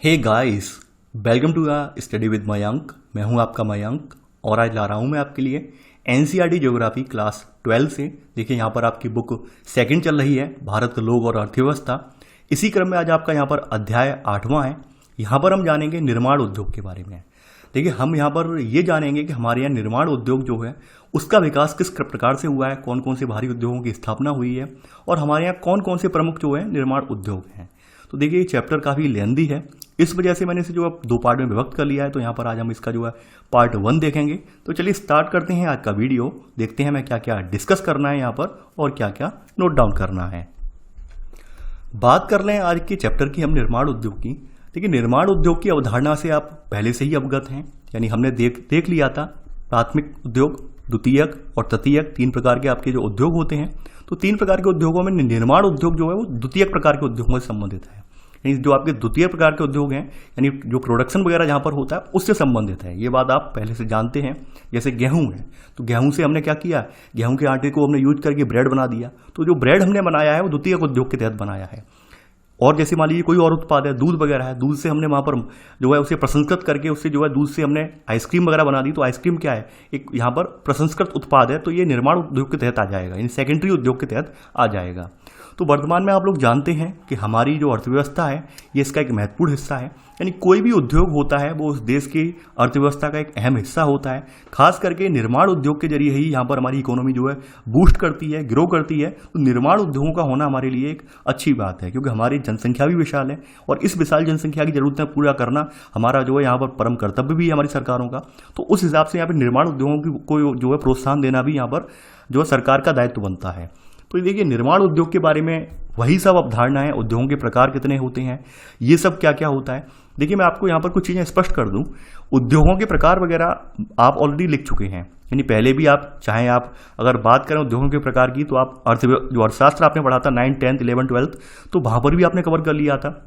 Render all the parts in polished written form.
Hey guys, welcome to study with Mayank. मैं हूं आपका मयंक और आज ला रहा हूं मैं आपके लिए एनसीईआरटी ज्योग्राफी क्लास 12 से। देखिए यहाँ पर आपकी बुक सेकंड चल रही है, भारत लोग और अर्थव्यवस्था। इसी क्रम में आज आपका यहाँ पर अध्याय 8वां है। यहाँ पर हम जानेंगे निर्माण उद्योग के बारे में। देखिए हम यहाँ पर ये जानेंगे कि हमारे यहाँ निर्माण उद्योग जो है उसका विकास किस प्रकार से हुआ है, कौन कौन से भारी उद्योगों की स्थापना हुई है और हमारे यहाँ कौन कौन से प्रमुख जो है निर्माण उद्योग हैं। तो देखिए ये चैप्टर काफ़ी लेंदी है, इस वजह से मैंने इसे जो है 2 पार्ट में विभक्त कर लिया है। तो यहाँ पर आज हम इसका जो है पार्ट 1 देखेंगे। तो चलिए स्टार्ट करते हैं आज का वीडियो। देखते हैं मैं क्या क्या डिस्कस करना है यहाँ पर और क्या क्या नोट डाउन करना है। बात कर लें आज के चैप्टर की हम निर्माण उद्योग की। देखिए निर्माण उद्योग की अवधारणा से आप पहले से ही अवगत हैं, यानी हमने देख लिया था प्राथमिक उद्योग, द्वितीयक और तृतीयक 3 प्रकार के आपके जो उद्योग होते हैं। तो 3 प्रकार के उद्योगों में निर्माण उद्योग जो है वो द्वितीयक प्रकार के उद्योगों से संबंधित है। यानी जो आपके द्वितीय प्रकार के उद्योग हैं, यानी जो प्रोडक्शन वगैरह जहाँ पर होता है उससे संबंधित है। ये बात आप पहले से जानते हैं। जैसे गेहूं है, तो गेहूं से हमने क्या किया, गेहूं के आटे को हमने यूज करके ब्रेड बना दिया। तो जो ब्रेड हमने बनाया है वो द्वितीय उद्योग के तहत बनाया है। और जैसे मान लीजिए कोई और उत्पाद है, दूध वगैरह है, दूध से हमने वहाँ पर जो है उसे प्रसंस्कृत करके उससे जो है दूध से हमने आइसक्रीम वगैरह बना दी। तो आइसक्रीम क्या है, एक यहाँ पर प्रसंस्कृत उत्पाद है। तो ये निर्माण उद्योग के तहत आ जाएगा, यानी सेकेंडरी उद्योग के तहत आ जाएगा। तो वर्तमान में आप लोग जानते हैं कि हमारी जो अर्थव्यवस्था है ये इसका एक महत्वपूर्ण हिस्सा है। यानी कोई भी उद्योग होता है वो उस देश की अर्थव्यवस्था का एक अहम हिस्सा होता है। खास करके निर्माण उद्योग के जरिए ही यहाँ पर हमारी इकोनॉमी जो है बूस्ट करती है, ग्रो करती है। तो निर्माण उद्योगों का होना हमारे लिए एक अच्छी बात है, क्योंकि हमारी जनसंख्या भी विशाल है और इस विशाल जनसंख्या की जरूरतें पूरा करना हमारा जो है यहाँ पर परम कर्तव्य भी है हमारी सरकारों का। तो उस हिसाब से यहाँ पर निर्माण उद्योगों को जो है प्रोत्साहन देना भी यहाँ पर जो है सरकार का दायित्व बनता है। तो देखिए निर्माण उद्योग के बारे में वही सब अवधारणा है, उद्योगों के प्रकार कितने होते हैं, ये सब क्या क्या होता है। देखिए मैं आपको यहाँ पर कुछ चीज़ें स्पष्ट कर दूं। उद्योगों के प्रकार वगैरह आप ऑलरेडी लिख चुके हैं, यानी पहले भी आप चाहें आप अगर बात करें उद्योगों के प्रकार की तो आप जो अर्थशास्त्र आपने पढ़ा था 9th 10th 11th 12th, तो वहाँ पर भी आपने कवर कर लिया था।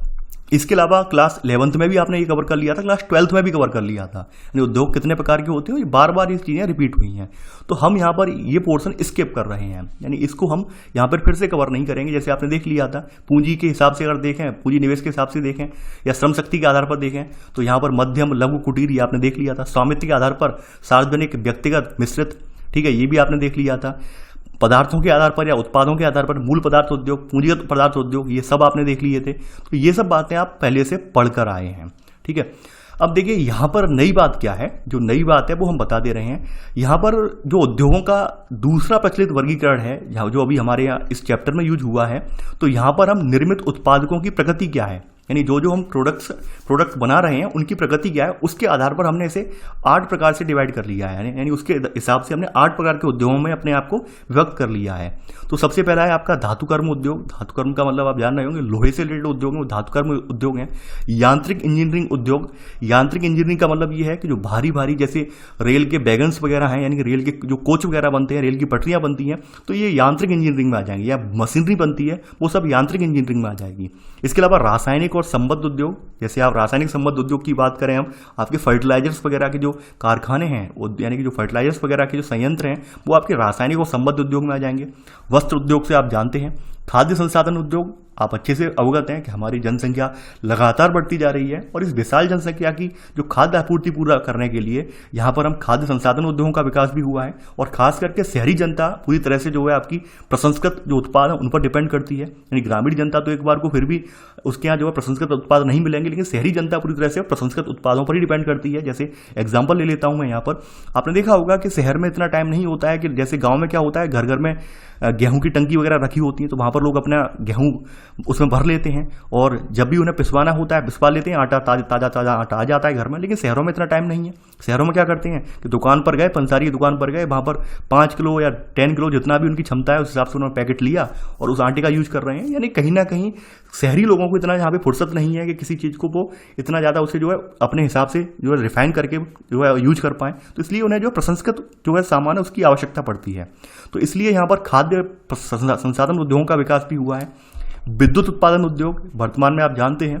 इसके अलावा क्लास 11th में भी आपने ये कवर कर लिया था, क्लास 12th में भी कवर कर लिया था। यानी उद्योग कितने प्रकार के होते हैं, ये बार बार ये चीज़ें रिपीट हुई हैं। तो हम यहाँ पर ये पोर्शन स्किप कर रहे हैं, यानी इसको हम यहाँ पर फिर से कवर नहीं करेंगे। जैसे आपने देख लिया था पूंजी के हिसाब से अगर देखें, पूंजी निवेश के हिसाब से देखें या श्रम शक्ति के आधार पर देखें, तो यहाँ पर मध्यम लघु कुटीर ये आपने देख लिया था। स्वामित्व के आधार पर सार्वजनिक व्यक्तिगत मिश्रित, ठीक है, ये भी आपने देख लिया था। पदार्थों के आधार पर या उत्पादों के आधार पर मूल पदार्थ उद्योग, पूंजीगत पदार्थ उद्योग, ये सब आपने देख लिए थे। तो ये सब बातें आप पहले से पढ़कर आए हैं, ठीक है। अब देखिए यहाँ पर नई बात क्या है, जो नई बात है वो हम बता दे रहे हैं। यहाँ पर जो उद्योगों का दूसरा प्रचलित वर्गीकरण है जो अभी हमारे यहाँ इस चैप्टर में यूज हुआ है, तो यहाँ पर हम निर्मित उत्पादकों की प्रकृति क्या है, यानी जो हम प्रोडक्ट्स बना रहे हैं उनकी प्रकृति क्या है, उसके आधार पर हमने इसे 8 प्रकार से डिवाइड कर लिया है। यानी उसके हिसाब से हमने 8 प्रकार के उद्योगों में अपने आप को विभक्त कर लिया है। तो सबसे पहला है आपका धातुकर्म उद्योग। धातुकर्म का मतलब आप जान रहे होंगे लोहे से रिलेटेड उद्योग में धातुकर्म उद्योग है। यांत्रिक इंजीनियरिंग उद्योग, यांत्रिक इंजीनियरिंग का मतलब ये है कि जो भारी भारी जैसे रेल के वैगन्स वगैरह हैं, यानी कि रेल के जो कोच वगैरह बनते हैं, रेल की पटरियां बनती हैं, तो ये यांत्रिक इंजीनियरिंग में आ जाएंगे। या मशीनरी बनती है वो सब यांत्रिक इंजीनियरिंग में आ जाएगी। इसके अलावा रासायनिक और संबद्ध उद्योग, जैसे आप रासायनिक संबद्ध उद्योग की बात करें, हम आपके फर्टिलाइजर्स वगैरह के जो कारखाने हैं, यानी कि जो फर्टिलाइजर्स वगैरह के जो संयंत्र हैं, वो आपके रासायनिक और संबद्ध उद्योग में आ जाएंगे। वस्त्र उद्योग से आप जानते हैं। खाद्य संसाधन उद्योग, आप अच्छे से अवगत हैं कि हमारी जनसंख्या लगातार बढ़ती जा रही है और इस विशाल जनसंख्या की जो खाद्य आपूर्ति पूरा करने के लिए यहाँ पर हम खाद्य संसाधन उद्योगों का विकास भी हुआ है। और खास करके शहरी जनता पूरी तरह से जो है आपकी प्रसंस्कृत जो उत्पाद है उन पर डिपेंड करती है। यानी ग्रामीण जनता तो एक बार को फिर भी उसके यहाँ जो है प्रसंस्कृत उत्पाद नहीं मिलेंगे, लेकिन शहरी जनता पूरी तरह से प्रसंस्कृत उत्पादों पर ही डिपेंड करती है। जैसे एग्जाम्पल ले लेता हूँ मैं यहाँ पर, आपने देखा होगा कि शहर में इतना टाइम नहीं होता है कि जैसे गाँव में क्या होता है, घर घर में गेहूं की टंकी वगैरह रखी होती है, तो वहाँ पर लोग अपना गेहूं उसमें भर लेते हैं और जब भी उन्हें पिसवाना होता है पिसवा लेते हैं। आटा ताज़ा आटा आ जाता है घर में। लेकिन शहरों में इतना टाइम नहीं है। शहरों में क्या करते हैं कि दुकान पर गए, पंसारी की दुकान पर गए, वहाँ पर 5 किलो या 10 किलो जितना भी उनकी क्षमता है उस हिसाब से उन्होंने पैकेट लिया और उस आटे का यूज कर रहे हैं। यानी कहीं ना कहीं शहरी लोगों को इतना यहाँ पे फुर्सत नहीं है कि किसी चीज़ को वो इतना ज़्यादा उसे जो है अपने हिसाब से जो है रिफाइन करके जो है यूज कर पाएँ। तो इसलिए उन्हें जो प्रसंस्कृत जो है सामान है उसकी आवश्यकता पड़ती है। तो इसलिए यहाँ पर खाद्य संसाधन उद्योगों का विकास भी हुआ है। विद्युत उत्पादन उद्योग, वर्तमान में आप जानते हैं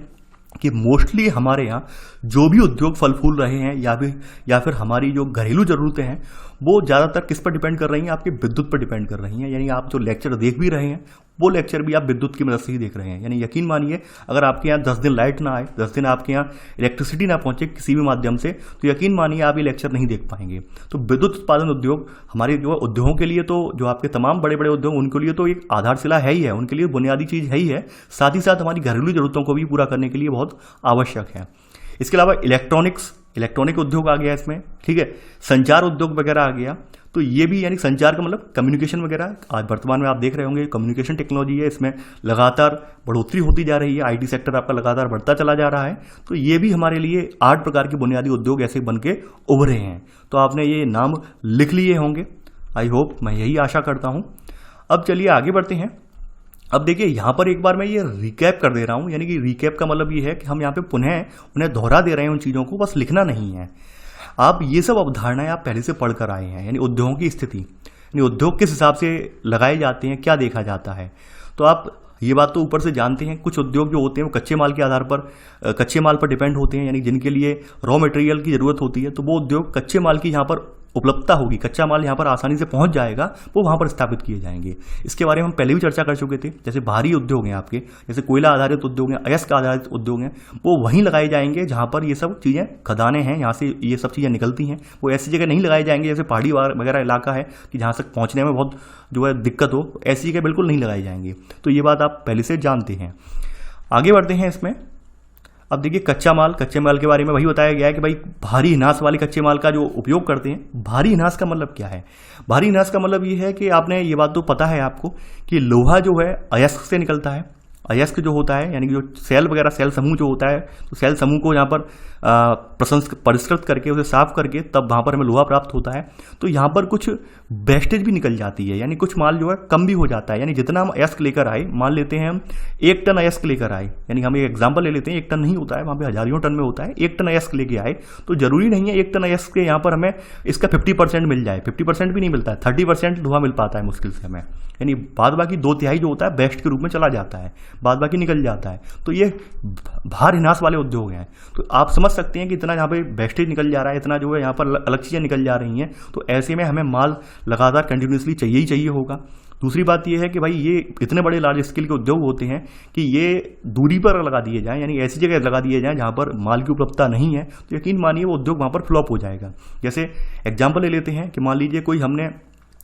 कि मोस्टली हमारे यहाँ जो भी उद्योग फल फूल रहे हैं या फिर हमारी जो घरेलू ज़रूरतें हैं वो ज़्यादातर किस पर डिपेंड कर रही हैं, आपके विद्युत पर डिपेंड कर रही हैं। यानी आप जो लेक्चर देख भी रहे हैं वो लेक्चर भी आप विद्युत की मदद से ही देख रहे हैं। यानी यकीन मानिए, अगर आपके यहाँ 10 दिन लाइट ना आए, 10 दिन आपके यहाँ इलेक्ट्रिसिटी ना पहुंचे किसी भी माध्यम से, तो यकीन मानिए आप ये लेक्चर नहीं देख पाएंगे। तो विद्युत उत्पादन उद्योग हमारे जो उद्योगों के लिए, तो जो आपके तमाम बड़े बड़े उद्योग उनके लिए तो एक आधारशिला है ही है, उनके लिए बुनियादी चीज़ है ही है, साथ ही साथ हमारी घरेलू जरूरतों को भी पूरा करने के लिए बहुत आवश्यक है। इसके अलावा इलेक्ट्रॉनिक उद्योग आ गया इसमें, ठीक है, संचार उद्योग वगैरह आ गया। तो ये भी यानी संचार का मतलब कम्युनिकेशन वगैरह, आज वर्तमान में आप देख रहे होंगे कम्युनिकेशन टेक्नोलॉजी है, इसमें लगातार बढ़ोतरी होती जा रही है, आईटी सेक्टर आपका लगातार बढ़ता चला जा रहा है। तो ये भी हमारे लिए 8 प्रकार के बुनियादी उद्योग ऐसे बन के उभरे हैं। तो आपने ये नाम लिख लिए होंगे, आई होप, मैं यही आशा करता हूँ। अब चलिए आगे बढ़ते हैं। अब देखिए यहाँ पर एक बार मैं ये रिकैप कर दे रहा हूँ, यानी कि रिकैप का मतलब ये है कि हम यहाँ पे पुनः उन्हें दोहरा दे रहे हैं उन चीज़ों को, बस लिखना नहीं है। आप ये सब अवधारणाएं आप पहले से पढ़ कर आए हैं, यानी उद्योगों की स्थिति, यानी उद्योग किस हिसाब से लगाए जाते हैं, क्या देखा जाता है। तो आप ये बात तो ऊपर से जानते हैं। कुछ उद्योग जो होते हैं वो कच्चे माल के आधार पर, कच्चे माल पर डिपेंड होते हैं, यानी जिनके लिए रॉ मटेरियल की जरूरत होती है, तो वो उद्योग कच्चे माल की यहाँ पर उपलब्धता होगी, कच्चा माल यहाँ पर आसानी से पहुंच जाएगा, वो वहाँ पर स्थापित किए जाएंगे। इसके बारे में हम पहले भी चर्चा कर चुके थे। जैसे भारी उद्योग हैं आपके, जैसे कोयला आधारित उद्योग हैं, अयस्क आधारित उद्योग हैं, वो वहीं लगाए जाएंगे जहाँ पर ये सब चीज़ें, खदानें हैं, यहाँ से ये सब चीज़ें निकलती हैं। वो ऐसी जगह नहीं लगाए जाएंगे जैसे पहाड़ी वगैरह इलाका है कि जहाँ तक पहुँचने में बहुत जो है दिक्कत हो, ऐसी जगह बिल्कुल नहीं लगाए जाएंगे। तो ये बात आप पहले से जानते हैं। आगे बढ़ते हैं इसमें। अब देखिए कच्चे माल के बारे में वही बताया गया है कि भाई भारी हिनास वाले कच्चे माल का जो उपयोग करते हैं। भारी हिनास का मतलब क्या है? भारी हिनास का मतलब ये है कि आपने ये बात तो पता है आपको कि लोहा जो है अयस्क से निकलता है। अयस्क जो होता है यानी कि जो सेल समूह जो होता है, तो सेल समूह को यहाँ पर परिष्कृत करके उसे साफ करके तब वहाँ पर हमें लोहा प्राप्त होता है। तो यहाँ पर कुछ वेस्टेज भी निकल जाती है, यानी कुछ माल जो है कम भी हो जाता है। यानी जितना हम अयस्क लेकर आए, मान लेते हैं हम 1 टन अयस्क लेकर आए, यानी हम एक एग्जाम्पल ले लेते हैं, 1 टन नहीं होता है, वहाँ पे हजारियों टन में होता है। 1 टन अयस्क लेके आए तो जरूरी नहीं है 1 टन अयस्क के यहाँ पर हमें इसका 50% मिल जाए, 50% भी नहीं मिलता है, 30% लोहा मिल पाता है मुश्किल से हमें। यानी बाद बाकी 2/3 जो होता है वेस्ट के रूप में चला जाता है, बाद बाकी निकल जाता है। तो ये भार हिनास वाले उद्योग हैं। तो आप समझ सकते हैं कि इतना यहाँ पे वेस्टेज निकल जा रहा है, इतना जो है यहाँ पर अलग चीज़ें निकल जा रही हैं। तो ऐसे में हमें माल लगातार कंटिन्यूसली चाहिए ही चाहिए होगा। दूसरी बात यह है कि भाई ये इतने बड़े लार्ज स्केल के उद्योग होते हैं कि ये दूरी पर लगा दिए जाएं, यानी ऐसी जगह लगा दिए जाएं जहाँ पर माल की उपलब्धता नहीं है, तो यकीन मानिए वो उद्योग वहाँ पर फ्लॉप हो जाएगा। जैसे एग्जाम्पल ले लेते हैं कि मान लीजिए कोई हमने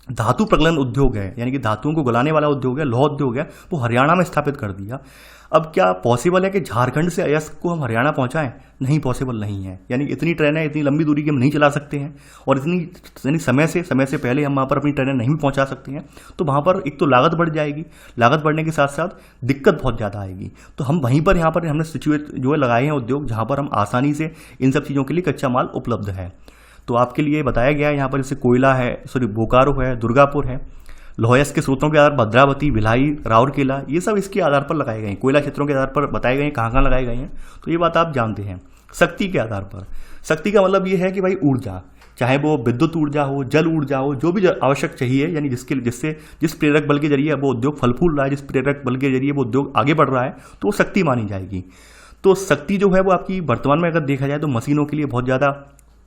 धातु प्रगलन उद्योग है, यानी कि धातुओं को गलाने वाला उद्योग है, लौह उद्योग है, वो हरियाणा में स्थापित कर दिया। अब क्या पॉसिबल है कि झारखंड से अयस्क को हम हरियाणा पहुंचाएं? नहीं, पॉसिबल नहीं है। यानी इतनी ट्रेनें इतनी लंबी दूरी की हम नहीं चला सकते हैं, और यानी समय से पहले हम वहाँ पर अपनी ट्रेनें नहीं पहुंचा सकते हैं। तो वहाँ पर एक तो लागत बढ़ जाएगी, लागत बढ़ने के साथ साथ दिक्कत बहुत ज़्यादा आएगी। तो हम वहीं पर यहाँ पर हमने सिचुएट जो है लगाए हैं उद्योग, जहाँ पर हम आसानी से इन सब चीज़ों के लिए कच्चा माल उपलब्ध है। तो आपके लिए बताया गया है यहाँ पर, जैसे कोयला है, बोकारो है, दुर्गापुर है, लोहयस्क के स्रोतों के आधार पर भद्रावती, भिलाई, राउरकेला, ये सब इसके आधार पर लगाए गए हैं। कोयला क्षेत्रों के आधार पर बताए गए हैं कहाँ कहाँ लगाए गए हैं। तो ये बात आप जानते हैं। शक्ति के आधार पर, शक्ति का मतलब ये है कि भाई ऊर्जा, चाहे वो विद्युत ऊर्जा हो, जल ऊर्जा हो, जो भी आवश्यक चाहिए, यानी जिस प्रेरक बल के जरिए वो उद्योग फल फूल रहा है, जिस प्रेरक बल के जरिए वो उद्योग आगे बढ़ रहा है, तो वो शक्ति मानी जाएगी। तो शक्ति जो है वो आपकी वर्तमान में अगर देखा जाए तो मशीनों के लिए बहुत ज़्यादा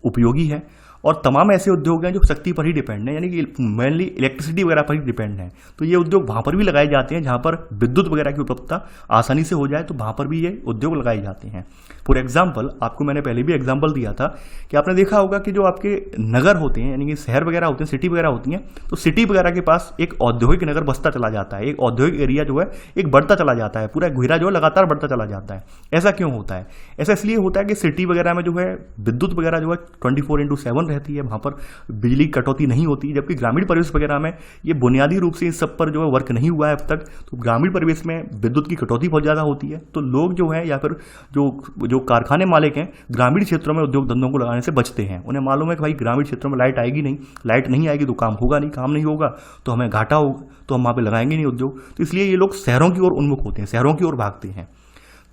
उपयोगी है, और तमाम ऐसे उद्योग हैं जो शक्ति पर ही डिपेंड है, यानी कि मेनली इलेक्ट्रिसिटी वगैरह पर ही डिपेंड है। तो ये उद्योग वहाँ पर भी लगाए जाते हैं जहाँ पर विद्युत वगैरह की उपलब्धता आसानी से हो जाए, तो वहाँ पर भी ये उद्योग लगाए जाते हैं। फॉर एग्जाम्पल, आपको मैंने पहले भी एग्जाम्पल दिया था कि आपने देखा होगा कि जो आपके नगर होते हैं, यानी कि शहर वगैरह होते हैं, सिटी वगैरह होती हैं, तो सिटी वगैरह के पास एक औद्योगिक नगर बसता चला जाता है, एक औद्योगिक एरिया जो है एक बढ़ता चला जाता है, पूरा घेरा जो है लगातार बढ़ता चला जाता है। ऐसा क्यों होता है? ऐसा इसलिए होता है कि सिटी वगैरह में जो है विद्युत वगैरह जो है 24/7 रहती है, वहाँ पर बिजली कटौती नहीं होती, जबकि ग्रामीण परिवेश वगैरह में ये बुनियादी रूप से इस सब पर जो है वर्क नहीं हुआ है अब तक। तो ग्रामीण परिवेश में विद्युत की कटौती बहुत ज़्यादा होती है, तो लोग जो है या फिर जो कारखाने मालिक हैं ग्रामीण क्षेत्रों में उद्योग धंधों को लगाने से बचते हैं। उन्हें मालूम है कि भाई ग्रामीण क्षेत्रों में लाइट आएगी नहीं, लाइट नहीं आएगी तो काम होगा नहीं, काम नहीं होगा तो हमें घाटा होगा, तो हम वहाँ पर लगाएंगे नहीं उद्योग। तो इसलिए ये लोग शहरों की ओर उन्मुख होते हैं, शहरों की ओर भागते हैं।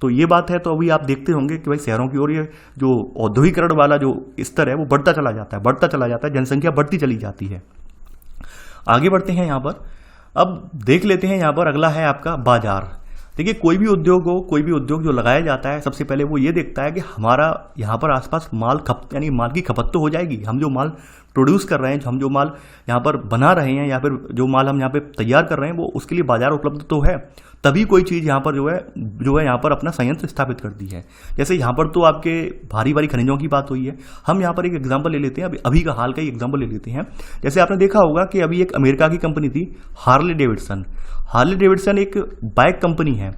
तो ये बात है। तो अभी आप देखते होंगे कि भाई शहरों की ओर ये जो औद्योगिकरण वाला जो स्तर है वो बढ़ता चला जाता है, जनसंख्या बढ़ती चली जाती है। आगे बढ़ते हैं यहाँ पर, अब देख लेते हैं यहाँ पर अगला है आपका बाजार। देखिए कोई भी उद्योग हो, कोई भी उद्योग जो लगाया जाता है, सबसे पहले वो ये देखता है कि हमारा यहाँ पर आसपास माल यानी माल की खपत तो हो जाएगी। हम जो माल प्रोड्यूस कर रहे हैं, हम जो माल यहाँ पर बना रहे हैं या फिर जो माल हम यहाँ पे तैयार कर रहे हैं, वो उसके लिए बाजार उपलब्ध तो है, तभी कोई चीज़ यहाँ पर जो है यहाँ पर अपना संयंत्र स्थापित करती है। जैसे यहाँ पर तो आपके भारी भारी खनिजों की बात हुई है। हम यहाँ पर एक एग्जांपल ले लेते हैं, अभी का हाल का ही एग्जांपल ले लेते हैं। जैसे आपने देखा होगा कि अभी एक अमेरिका की कंपनी थी हार्ले डेविडसन। हार्ले डेविडसन एक बाइक कंपनी है।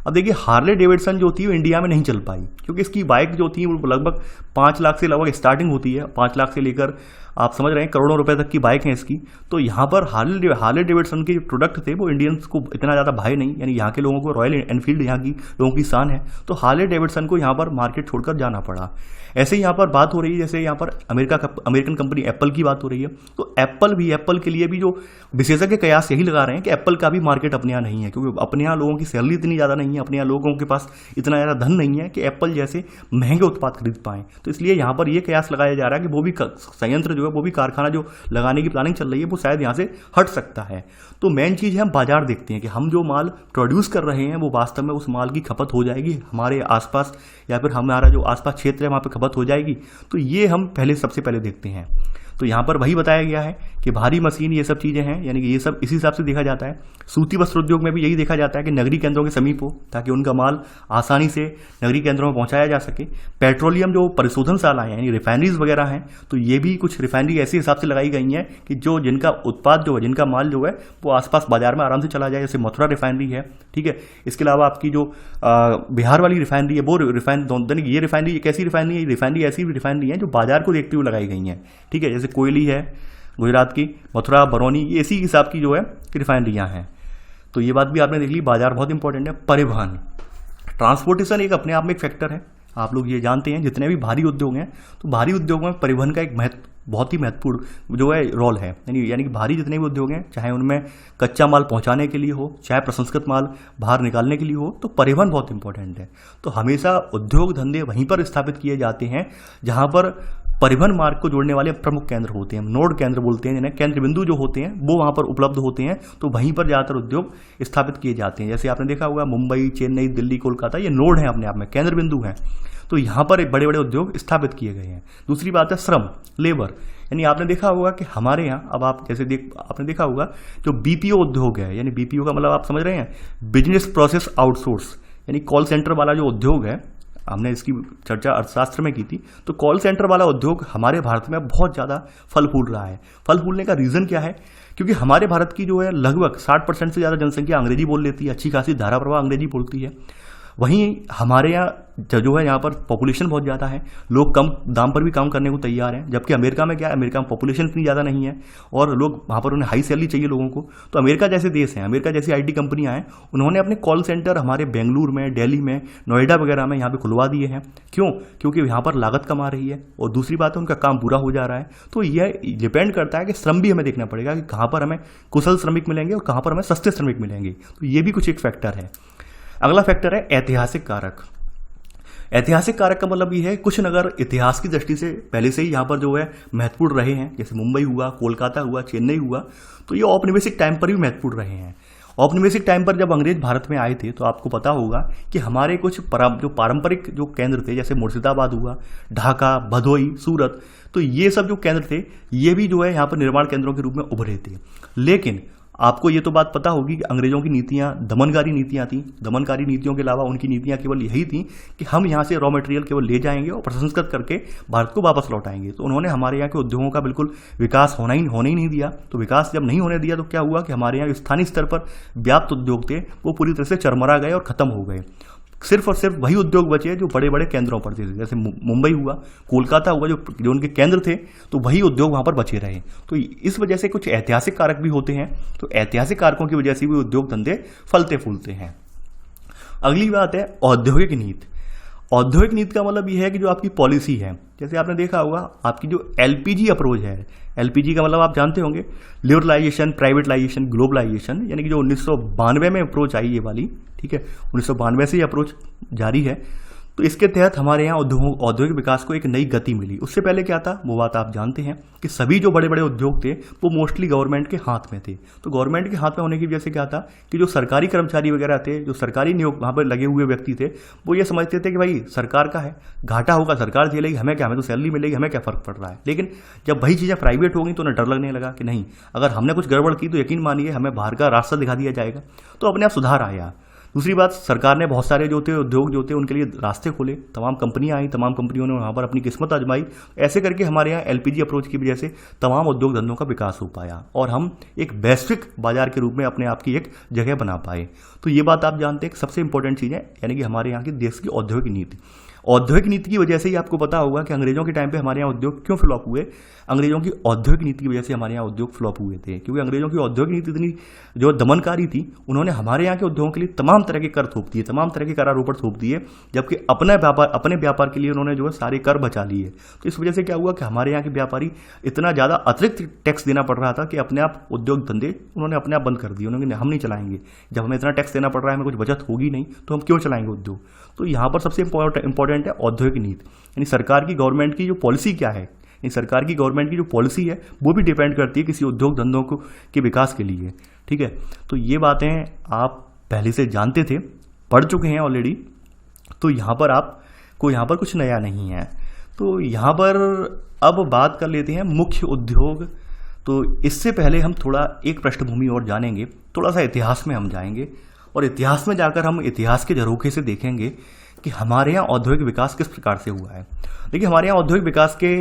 अब देखिए हार्ले डेविडसन जो थी वो इंडिया में नहीं चल पाई, क्योंकि इसकी बाइक जो थी वो लगभग 5 लाख से लगभग स्टार्टिंग होती है, 5 लाख से लेकर आप समझ रहे हैं करोड़ों रुपए तक की बाइक है इसकी। तो यहाँ पर हार्ले डेविडसन के जो प्रोडक्ट थे वो इंडियंस को इतना ज़्यादा भाई नहीं, यानी यहाँ के लोगों को रॉयल एनफील्ड यहाँ की लोगों की शान है, तो हार्ले डेविडसन को यहाँ पर मार्केट छोड़कर जाना पड़ा। ऐसे ही यहाँ पर बात हो रही है, जैसे यहाँ पर अमेरिकन कंपनी एप्पल की बात हो रही है, तो एप्पल के लिए भी जो विशेषज्ञ कयास यही लगा रहे हैं कि एप्पल का भी मार्केट अपने यहाँ नहीं है, क्योंकि अपने यहाँ लोगों की सैलरी इतनी ज़्यादा नहीं है, अपने यहाँ लोगों के पास इतना ज़्यादा धन नहीं है कि एप्पल जैसे महंगे उत्पाद खरीद पाएं। तो इसलिए यहाँ पर यह कयास लगाया जा रहा है कि वो भी संयंत्र जो है, वो भी कारखाना जो लगाने की प्लानिंग चल रही है, वो शायद यहाँ से हट सकता है। तो मेन चीज़ है हम बाजार देखते हैं कि हम जो माल प्रोड्यूस कर रहे हैं वो वास्तव में उस माल की खपत हो जाएगी हमारे आसपास, या फिर हमारा जो आसपास क्षेत्र है वहाँ पर खपत हो जाएगी। तो ये हम सबसे पहले देखते हैं। तो यहाँ पर वही बताया गया है कि भारी मशीन ये सब चीज़ें हैं, यानी कि ये सब इसी हिसाब से देखा जाता है। सूती वस्त्र उद्योग में भी यही देखा जाता है कि नगरीय केंद्रों के समीप हो, ताकि उनका माल आसानी से नगरीय केंद्रों में पहुंचाया जा सके। पेट्रोलियम जो परिशोधनशाला है, यानी रिफाइनरीज वगैरह हैं, तो ये भी कुछ रिफाइनरी ऐसे हिसाब से लगाई गई हैं कि जो जिनका उत्पाद जो है, जिनका माल जो है वो आसपास बाजार में आराम से चला जाए। जैसे मथुरा रिफाइनरी है, ठीक है। इसके अलावा आपकी जो बिहार वाली रिफाइनरी है, वो ये रिफाइनरी कैसी रिफाइनरी है? रिफाइनरी ऐसी रिफाइनरी है जो बाजार को देखते हुए लगाई गई हैं, ठीक है। जैसे कोयली है गुजरात की, मथुरा, बरौनी, ये इसी हिसाब की जो है रिफाइनरियाँ हैं। तो ये बात भी आपने देख ली, बाजार बहुत इंपॉर्टेंट है। परिवहन, ट्रांसपोर्टेशन एक अपने आप में एक फैक्टर है, आप लोग ये जानते हैं। जितने भी भारी उद्योग हैं, तो भारी उद्योग में परिवहन का एक बहुत ही महत्वपूर्ण जो है रोल है। यानी कि भारी जितने भी उद्योग हैं, चाहे उनमें कच्चा माल पहुंचाने के लिए हो, चाहे प्रसंस्कृत माल बाहर निकालने के लिए हो, तो परिवहन बहुत इंपॉर्टेंट है। तो हमेशा उद्योग धंधे वहीं पर स्थापित किए जाते हैं जहां पर परिवहन मार्ग को जोड़ने वाले प्रमुख केंद्र होते हैं, नोड केंद्र बोलते हैं जिन्हें, केंद्र बिंदु जो होते हैं वो वहां पर उपलब्ध होते हैं। तो वहीं पर ज़्यादातर उद्योग स्थापित किए जाते हैं। जैसे आपने देखा होगा मुंबई, चेन्नई, दिल्ली, कोलकाता, ये नोड हैं अपने आप में, केंद्र बिंदु हैं। तो यहाँ पर बड़े बड़े उद्योग स्थापित किए गए हैं। दूसरी बात है श्रम, लेबर, यानी आपने देखा होगा कि हमारे यहाँ अब आप जैसे आपने देखा होगा जो बीपीओ उद्योग है, यानी बीपीओ का मतलब आप समझ रहे हैं, बिजनेस प्रोसेस आउटसोर्स, यानी कॉल सेंटर वाला जो उद्योग है, हमने इसकी चर्चा अर्थशास्त्र में की थी। तो कॉल सेंटर वाला उद्योग हमारे भारत में बहुत ज़्यादा फल फूल रहा है। फल फूलने का रीज़न क्या है? क्योंकि हमारे भारत की जो है लगभग 60% से ज़्यादा जनसंख्या अंग्रेजी बोल लेती है, अच्छी खासी धारा प्रवाह अंग्रेजी बोलती है। वहीं हमारे यहाँ जो है यहाँ पर पॉपुलेशन बहुत ज़्यादा है, लोग कम दाम पर भी काम करने को तैयार हैं। जबकि अमेरिका में क्या है, अमेरिका में पॉपुलेशन इतनी ज़्यादा नहीं है और लोग वहाँ पर उन्हें हाई सैलरी चाहिए लोगों को। तो अमेरिका जैसे देश हैं, अमेरिका जैसी आईटी कंपनियाँ हैं, उन्होंने अपने कॉल सेंटर हमारे बेंगलुरु में, दिल्ली में, नोएडा वगैरह में यहाँ पे खुलवा दिए हैं। क्यों? क्योंकि यहाँ पर लागत कम आ रही है और दूसरी बात है उनका काम पूरा हो जा रहा है। तो यह डिपेंड करता है कि श्रम भी हमें देखना पड़ेगा कि कहाँ पर हमें कुशल श्रमिक मिलेंगे और कहाँ पर हमें सस्ते श्रमिक मिलेंगे। तो ये भी कुछ एक फैक्टर है। अगला फैक्टर है ऐतिहासिक कारक। ऐतिहासिक कारक का मतलब ये है कुछ नगर इतिहास की दृष्टि से पहले से ही यहाँ पर जो है महत्वपूर्ण रहे हैं, जैसे मुंबई हुआ, कोलकाता हुआ, चेन्नई हुआ, तो ये औपनिवेशिक टाइम पर भी महत्वपूर्ण रहे हैं। औपनिवेशिक टाइम पर जब अंग्रेज भारत में आए थे तो आपको पता होगा कि हमारे कुछ जो पारंपरिक जो केंद्र थे, जैसे मुर्शिदाबाद हुआ, ढाका, भदोई, सूरत, तो ये सब जो केंद्र थे ये भी जो है यहाँ पर निर्माण केंद्रों के रूप में उभरे थे। लेकिन आपको ये तो बात पता होगी कि अंग्रेजों की नीतियाँ दमनकारी नीतियाँ थीं। दमनकारी नीतियों के अलावा उनकी नीतियाँ केवल यही थी कि हम यहाँ से रॉ मटेरियल केवल ले जाएंगे और प्रसंस्कृत करके भारत को वापस लौटाएंगे। तो उन्होंने हमारे यहाँ के उद्योगों का बिल्कुल विकास होने ही नहीं दिया। तो विकास जब नहीं होने दिया तो क्या हुआ कि हमारे यहाँ स्थानीय स्तर पर व्याप्त उद्योग थे वो पूरी तरह से चरमरा गए और खत्म हो गए। सिर्फ और सिर्फ वही उद्योग बचे जो बड़े बड़े केंद्रों पर थे, जैसे मुंबई हुआ, कोलकाता हुआ, जो उनके केंद्र थे, तो वही उद्योग वहां पर बचे रहे। तो इस वजह से कुछ ऐतिहासिक कारक भी होते हैं। तो ऐतिहासिक कारकों की वजह से भी उद्योग धंधे फलते फूलते हैं। अगली बात है औद्योगिक नीति। औद्योगिक नीति का मतलब यह है कि जो आपकी पॉलिसी है, जैसे आपने देखा होगा आपकी जो एलपीजी अप्रोच है, एलपीजी का मतलब आप जानते होंगे लिबरलाइजेशन, प्राइवेटाइजेशन, ग्लोबलाइजेशन, यानी कि जो 1992 में अप्रोच आई ये वाली, ठीक है, 1992 से ये अप्रोच जारी है। तो इसके तहत हमारे यहाँ औद्योगिक विकास को एक नई गति मिली। उससे पहले क्या था, वो बात आप जानते हैं कि सभी जो बड़े बड़े उद्योग थे वो मोस्टली गवर्नमेंट के हाथ में थे। तो गवर्नमेंट के हाथ में होने की वजह से क्या था कि जो सरकारी कर्मचारी वगैरह थे, जो सरकारी नियोग वहाँ पर लगे हुए व्यक्ति थे, वो ये समझते थे कि भाई सरकार का है, घाटा होगा सरकार झेलेगी, हमें क्या, हमें तो सैलरी मिलेगी, हमें क्या फर्क पड़ रहा है। लेकिन जब वही चीज़ें प्राइवेट हो गई तो उन्हें डर लगने लगा कि नहीं, अगर हमने कुछ गड़बड़ की तो यकीन मानिए हमें बाहर का रास्ता दिखा दिया जाएगा। तो अपने आप सुधार आया। दूसरी बात, सरकार ने बहुत सारे जो थे उद्योग जो थे उनके लिए रास्ते खोले, तमाम कंपनियां आई, तमाम कंपनियों ने वहाँ पर अपनी किस्मत आजमाई। ऐसे करके हमारे यहाँ एलपीजी अप्रोच की वजह से तमाम उद्योग धंधों का विकास हो पाया और हम एक वैश्विक बाजार के रूप में अपने आप की एक जगह बना पाए। तो ये बात आप जानते हैं, सबसे इंपॉर्टेंट चीज़ है, यानी कि हमारे यहाँ की देश की औद्योगिक नीति। औद्योगिक नीति की वजह से ही आपको पता होगा कि अंग्रेजों के टाइम पे हमारे यहाँ उद्योग क्यों फ्लॉप हुए। अंग्रेजों की औद्योगिक नीति की वजह से हमारे यहाँ उद्योग फ्लॉप हुए थे, क्योंकि अंग्रेजों की औद्योगिक नीति इतनी जो दमनकारी थी, उन्होंने हमारे यहाँ के उद्योगों के लिए तमाम तरह के कर थोप दिए, तमाम तरह के करारोपण थोप दिए, जबकि अपने व्यापार के लिए उन्होंने जो है सारे कर बचा लिए। तो इस वजह से क्या हुआ कि हमारे यहाँ के व्यापारी इतना ज़्यादा अतिरिक्त टैक्स देना पड़ रहा था कि अपने आप उद्योग धंधे उन्होंने अपने आप बंद कर दिए। उन्होंने हम नहीं चलाएंगे, जब हमें इतना टैक्स देना पड़ रहा है, हमें कुछ बचत होगी नहीं, तो हम क्यों चलाएंगे उद्योग। तो यहाँ पर सबसे इंपॉर्टेंट है औद्योगिक नीति, यानी सरकार की, गवर्नमेंट की जो पॉलिसी क्या है, सरकार की गवर्नमेंट की जो पॉलिसी है वो भी डिपेंड करती है किसी उद्योग धंधों को के विकास के लिए। ठीक है, तो ये बातें आप पहले से जानते थे, पढ़ चुके हैं ऑलरेडी। तो यहाँ पर आपको यहाँ पर कुछ नया नहीं है। तो यहाँ पर अब बात कर लेते हैं मुख्य उद्योग। तो इससे पहले हम थोड़ा एक पृष्ठभूमि और जानेंगे, थोड़ा सा इतिहास में हम जाएंगे और इतिहास में जाकर हम इतिहास के झरोखे से देखेंगे कि हमारे यहाँ औद्योगिक विकास किस प्रकार से हुआ है। देखिए, हमारे यहाँ औद्योगिक विकास के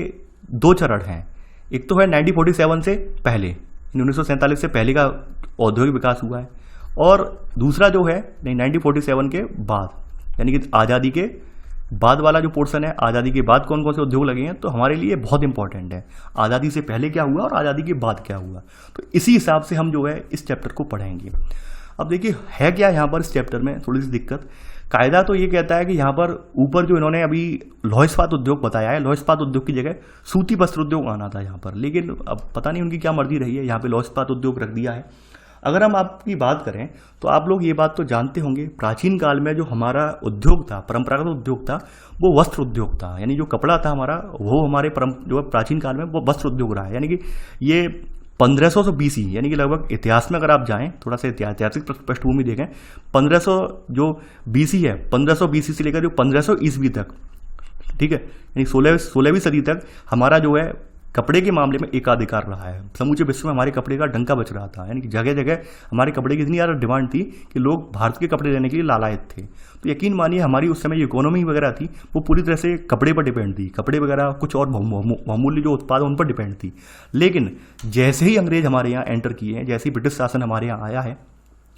दो चरण हैं। एक तो है 1947 से पहले, 1947 से पहले का औद्योगिक विकास हुआ है, और दूसरा जो है 1947 के बाद, यानी कि आज़ादी के बाद वाला जो पोर्शन है। आज़ादी के बाद कौन कौन से उद्योग लगे हैं, तो हमारे लिए बहुत इंपॉर्टेंट है, आज़ादी से पहले क्या हुआ और आज़ादी के बाद क्या हुआ। तो इसी हिसाब से हम जो है इस चैप्टर को पढ़ेंगे। अब देखिए, है क्या यहाँ पर इस चैप्टर में थोड़ी सी दिक्कत। कायदा तो ये कहता है कि यहाँ पर ऊपर जो इन्होंने अभी लौह इस्पात उद्योग बताया है, लौह इस्पात उद्योग की जगह सूती वस्त्र उद्योग आना था यहाँ पर, लेकिन अब पता नहीं उनकी क्या मर्जी रही है, यहाँ पे लौह इस्पात उद्योग रख दिया है। अगर हम आपकी बात करें तो आप लोग ये बात तो जानते होंगे, प्राचीन काल में जो हमारा उद्योग था, परंपरागत उद्योग था, वो वस्त्र उद्योग था। यानी जो कपड़ा था हमारा, वो हमारे जो प्राचीन काल में वो वस्त्र उद्योग रहा है। यानी कि ये 1500 से BC, यानी कि लगभग इतिहास में अगर आप जाएं, थोड़ा सा ऐतिहासिक पृष्ठभूमि देखें, 1500 जो BC है, 1500 BC से लेकर जो 1500 ईस्वी तक, ठीक है, यानी 16वीं सदी तक हमारा जो है कपड़े के मामले में एकाधिकार रहा है। समूचे विश्व में हमारे कपड़े का डंका बच रहा था, यानी कि जगह जगह हमारे कपड़े की इतनी ज़्यादा डिमांड थी कि लोग भारत के कपड़े लेने के लिए लालायत थे। तो यकीन मानिए हमारी उस समय जो इकोनॉमी वगैरह थी वो पूरी तरह से कपड़े पर डिपेंड थी, कपड़े वगैरह कुछ और बहुमूल्य जो उत्पाद उन पर डिपेंड थी। लेकिन जैसे ही अंग्रेज हमारे यहाँ एंटर किए हैं, जैसे ही ब्रिटिश शासन हमारे यहाँ आया है,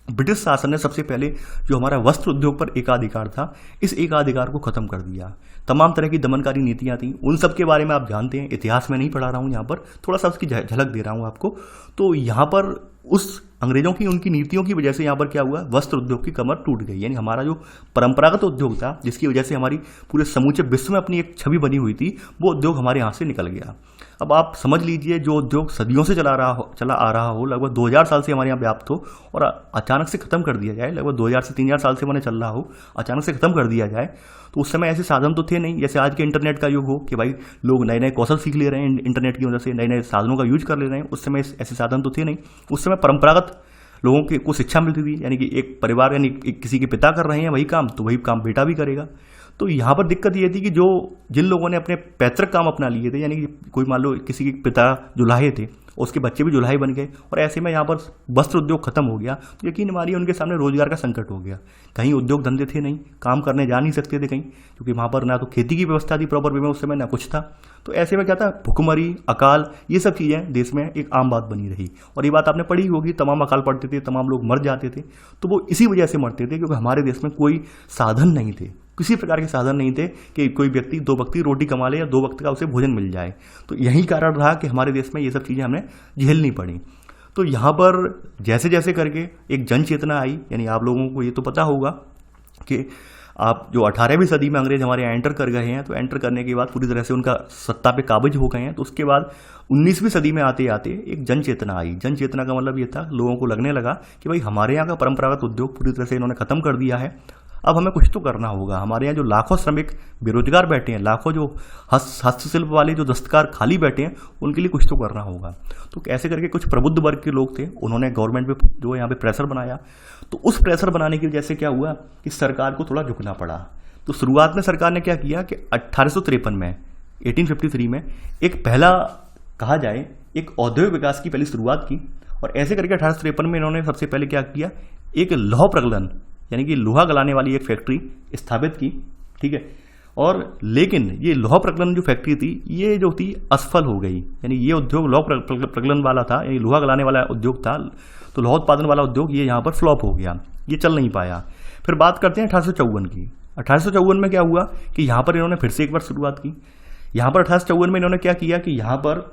ब्रिटिश शासन ने सबसे पहले जो हमारा वस्त्र उद्योग पर एकाधिकार था, इस एकाधिकार को खत्म कर दिया। तमाम तरह की दमनकारी नीतियां थी, उन सब के बारे में आप जानते हैं, इतिहास में नहीं पढ़ा रहा हूं, यहाँ पर थोड़ा सा उसकी झलक दे रहा हूं आपको। तो यहाँ पर उस अंग्रेजों की उनकी नीतियों की वजह से यहाँ पर क्या हुआ, वस्त्र उद्योग की कमर टूट गई। यानी हमारा जो परंपरागत उद्योग था, जिसकी वजह से हमारी पूरे समूचे विश्व में अपनी एक छवि बनी हुई थी, वो उद्योग हमारे यहाँ से निकल गया। अब आप समझ लीजिए, जो उद्योग सदियों से चला आ रहा हो, लगभग 2000 साल से हमारे यहाँ व्याप्त हो, और अचानक से खत्म कर दिया जाए, लगभग 2000 से 3000 साल से मैंने चल रहा हो, अचानक से खत्म कर दिया जाए, तो उस समय ऐसे साधन तो थे नहीं जैसे आज के इंटरनेट का युग हो कि भाई लोग नए नए कौशल सीख ले रहे हैं, इंटरनेट की वजह से नए नए साधनों का यूज कर ले रहे हैं। उस समय ऐसे साधन तो थे नहीं। उस समय परंपरागत लोगों को शिक्षा मिलती थी, यानी कि एक परिवार, यानी किसी के पिता कर रहे हैं वही काम, तो वही काम बेटा भी करेगा। तो यहाँ पर दिक्कत ये थी कि जिन लोगों ने अपने पैतृक काम अपना लिए थे, यानी कि कोई मान लो किसी के पिता जुलाहे थे, उसके बच्चे भी जुलाहे बन गए, और ऐसे में यहाँ पर वस्त्र उद्योग खत्म हो गया, तो यकीन मानिए उनके सामने रोजगार का संकट हो गया। कहीं उद्योग धंधे थे नहीं, काम करने जा नहीं सकते थे कहीं, क्योंकि वहाँ पर ना तो खेती की व्यवस्था थी प्रॉपर वे में, उस समय ना कुछ था। तो ऐसे में क्या था, भुखमरी, अकाल, ये सब चीज़ें देश में एक आम बात बनी रही। और ये बात आपने पढ़ी होगी, तमाम अकाल पड़ते थे, तमाम लोग मर जाते थे। तो वो इसी वजह से मरते थे क्योंकि हमारे देश में कोई साधन नहीं थे, किसी प्रकार के साधन नहीं थे कि कोई व्यक्ति 2 वक्त की रोटी कमा ले या 2 वक्त का उसे भोजन मिल जाए। तो यही कारण रहा कि हमारे देश में ये सब चीज़ें हमें झेलनी पड़ी। तो यहाँ पर जैसे जैसे करके एक जन चेतना आई, यानी आप लोगों को ये तो पता होगा कि आप जो 18वीं सदी में अंग्रेज हमारे यहाँ एंटर कर गए हैं, तो एंटर करने के बाद पूरी तरह से उनका सत्ता पे काबिज हो गए हैं। तो उसके बाद 19वीं सदी में आते आते एक जन चेतना आई। जन चेतना का मतलब ये था, लोगों को लगने लगा कि भाई हमारे यहाँ का परंपरागत उद्योग पूरी तरह से इन्होंने खत्म कर दिया है, अब हमें कुछ तो करना होगा। हमारे यहाँ जो लाखों श्रमिक बेरोजगार बैठे हैं, लाखों जो हस्तशिल्प वाले जो दस्तकार खाली बैठे हैं, उनके लिए कुछ तो करना होगा। तो कैसे करके कुछ प्रबुद्ध वर्ग के लोग थे, उन्होंने गवर्नमेंट पे जो यहाँ पे प्रेशर बनाया। तो उस प्रेशर बनाने की वजह से क्या हुआ कि सरकार को थोड़ा झुकना पड़ा। तो शुरुआत में सरकार ने क्या किया कि 1853 में 1853 में एक पहला कहा जाए एक औद्योगिक विकास की पहली शुरुआत की। और ऐसे करके 1853 में इन्होंने सबसे पहले क्या किया, एक लौह प्रगलन यानी कि लोहा गलाने वाली एक फैक्ट्री स्थापित की। ठीक है, और लेकिन ये लोहा प्रगलन जो फैक्ट्री थी, ये जो थी असफल हो गई। यानी ये उद्योग लोहा प्रगलन वाला था, यानी लोहा गलाने वाला उद्योग था, तो लोहा उत्पादन वाला उद्योग ये यहाँ पर फ्लॉप हो गया, ये चल नहीं पाया। फिर बात करते हैं 1854 की। 1854 में क्या हुआ कि यहाँ पर इन्होंने फिर से एक बार शुरुआत की। यहाँ पर 1854 में इन्होंने क्या किया कि यहाँ पर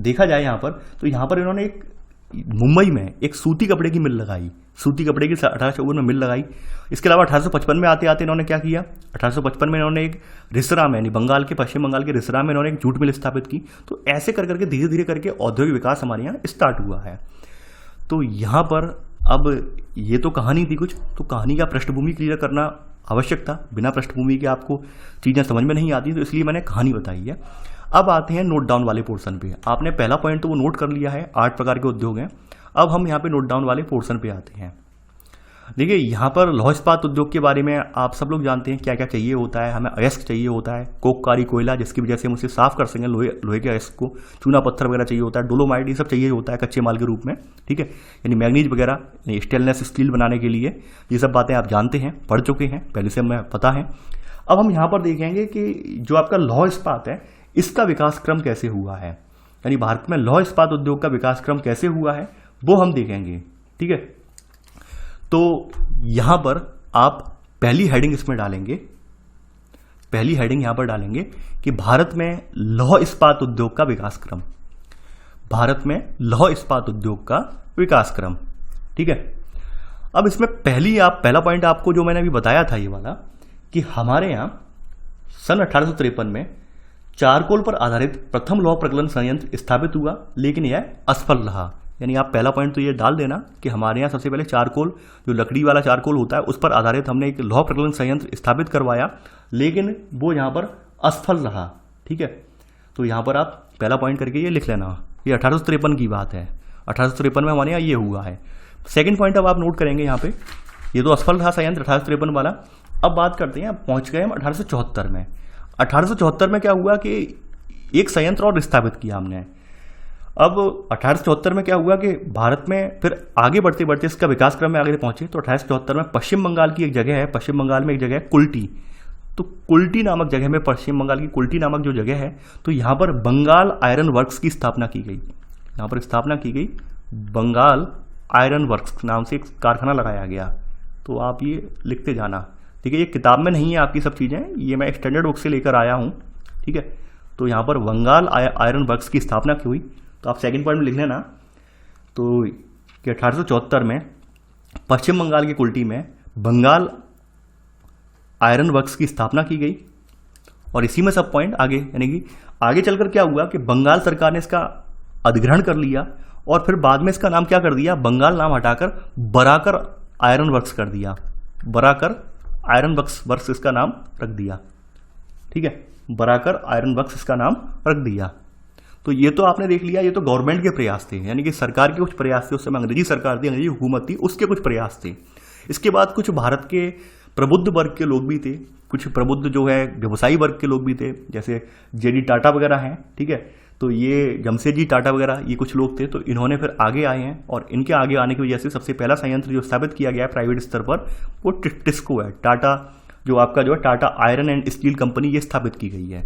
देखा जाए यहाँ पर, तो यहाँ पर इन्होंने एक मुंबई में एक सूती कपड़े की मिल लगाई, सूती कपड़े की 1854 में मिल लगाई। इसके अलावा 1855 में आते आते इन्होंने क्या किया, 1855 में इन्होंने एक रिसरा में यानी बंगाल के पश्चिम बंगाल के रिसरा में इन्होंने एक जूट मिल स्थापित की। तो ऐसे कर करके धीरे धीरे करके औद्योगिक विकास हमारे यहाँ स्टार्ट हुआ है। तो यहाँ पर अब ये तो कहानी थी कुछ, तो कहानी का पृष्ठभूमि क्लियर करना आवश्यक था। बिना पृष्ठभूमि के आपको चीज़ें समझ में नहीं आती, तो इसलिए मैंने कहानी बताई है। अब आते हैं नोट डाउन वाले पोर्शन पे। आपने पहला पॉइंट तो वो नोट कर लिया है, 8 प्रकार के उद्योग हैं। अब हम यहाँ पे नोट डाउन वाले पोर्शन पे आते हैं। देखिए, यहाँ पर लौह इस्पात उद्योग के बारे में आप सब लोग जानते हैं क्या क्या चाहिए होता है। हमें अयस्क चाहिए होता है, कोककारी कोयला जिसकी वजह से हम उसे साफ कर सकें लोहे के अयस्क को, चूना पत्थर वगैरह चाहिए होता है, डोलोमाइट, ये सब चाहिए होता है कच्चे माल के रूप में। ठीक है, यानी मैग्नीज वगैरह, स्टेनलेस स्टील बनाने के लिए, ये सब बातें आप जानते हैं, पढ़ चुके हैं, पहले से हमें पता है। अब हम यहाँ पर देखेंगे कि जो आपका लौह इस्पात है, इसका विकास क्रम कैसे हुआ है, यानी भारत में लौह इस्पात उद्योग का विकास क्रम कैसे हुआ है वो हम देखेंगे। ठीक है, तो यहां पर आप पहली हेडिंग इसमें डालेंगे, पहली हेडिंग यहां पर डालेंगे कि भारत में लौह इस्पात उद्योग का विकास क्रम, भारत में लौह इस्पात उद्योग का विकास क्रम। ठीक है, अब इसमें पहला पॉइंट आपको जो मैंने अभी बताया था ये वाला, कि हमारे यहां सन 1853 में चारकोल पर आधारित प्रथम लौह प्रगलन संयंत्र स्थापित हुआ, लेकिन यह असफल रहा। यानी आप पहला पॉइंट तो ये डाल देना कि हमारे यहाँ सबसे पहले चारकोल, जो लकड़ी वाला चारकोल होता है, उस पर आधारित हमने एक लौह प्रगलन संयंत्र स्थापित करवाया, लेकिन वो यहाँ पर असफल रहा। ठीक है, तो यहाँ पर आप पहला पॉइंट करके ये लिख लेना, ये 1853 की बात है। 1853 में हमारे यहाँ ये हुआ है। सेकेंड पॉइंट अब आप नोट करेंगे यहाँ पे, ये तो असफल रहा संयंत्र 1853 वाला। अब बात करते हैं, पहुँच गए हम 1874 में। 1874 में क्या हुआ कि एक संयंत्र और स्थापित किया हमने। अब 1874 में क्या हुआ कि भारत में फिर आगे बढ़ते बढ़ते इसका विकास क्रम में आगे पहुंचे। तो 1874 में पश्चिम बंगाल की एक जगह है, पश्चिम बंगाल में एक जगह है कुल्टी। तो कुल्टी नामक जगह में, पश्चिम बंगाल की कुल्टी नामक जो जगह है, तो यहाँ पर बंगाल आयरन वर्क्स की स्थापना की गई। यहाँ पर स्थापना की गई, बंगाल आयरन वर्क्स नाम से एक कारखाना लगाया गया। तो आप ये लिखते जाना। ठीक है, ये किताब में नहीं है आपकी सब चीज़ें, ये मैं स्टैंडर्ड बुक से लेकर आया हूँ। ठीक है, तो यहाँ पर बंगाल आयरन वर्क्स की स्थापना की हुई। तो आप सेकंड पॉइंट में लिख लेना, तो कि 1874 में पश्चिम बंगाल के कुल्टी में बंगाल आयरन वर्क्स की स्थापना की गई। और इसी में सब पॉइंट आगे, यानी कि आगे चलकर क्या हुआ कि बंगाल सरकार ने इसका अधिग्रहण कर लिया, और फिर बाद में इसका नाम क्या कर दिया, बंगाल नाम हटाकर बराकर आयरन वर्क्स कर दिया। बराकर आयरन वर्क्स इसका नाम रख दिया। ठीक है, बराकर आयरन वर्क्स इसका नाम रख दिया। तो ये तो आपने देख लिया, ये तो गवर्नमेंट के प्रयास थे, यानी कि सरकार के कुछ प्रयास थे। उस समय अंग्रेजी सरकार थी, अंग्रेजी हुकूमत थी, उसके कुछ प्रयास थे। इसके बाद कुछ भारत के प्रबुद्ध वर्ग के लोग भी थे, कुछ प्रबुद्ध जो है व्यवसायी वर्ग के लोग भी थे, जैसे जेडी टाटा वगैरह हैं। ठीक है, तो ये जमशेदजी टाटा वगैरह, ये कुछ लोग थे। तो इन्होंने फिर आगे आए हैं, और इनके आगे आने की वजह से सबसे पहला संयंत्र जो स्थापित किया गया है प्राइवेट स्तर पर, वो टिस्को है। टाटा जो आपका जो है Tata iron and steel company, ये स्थापित की गई है।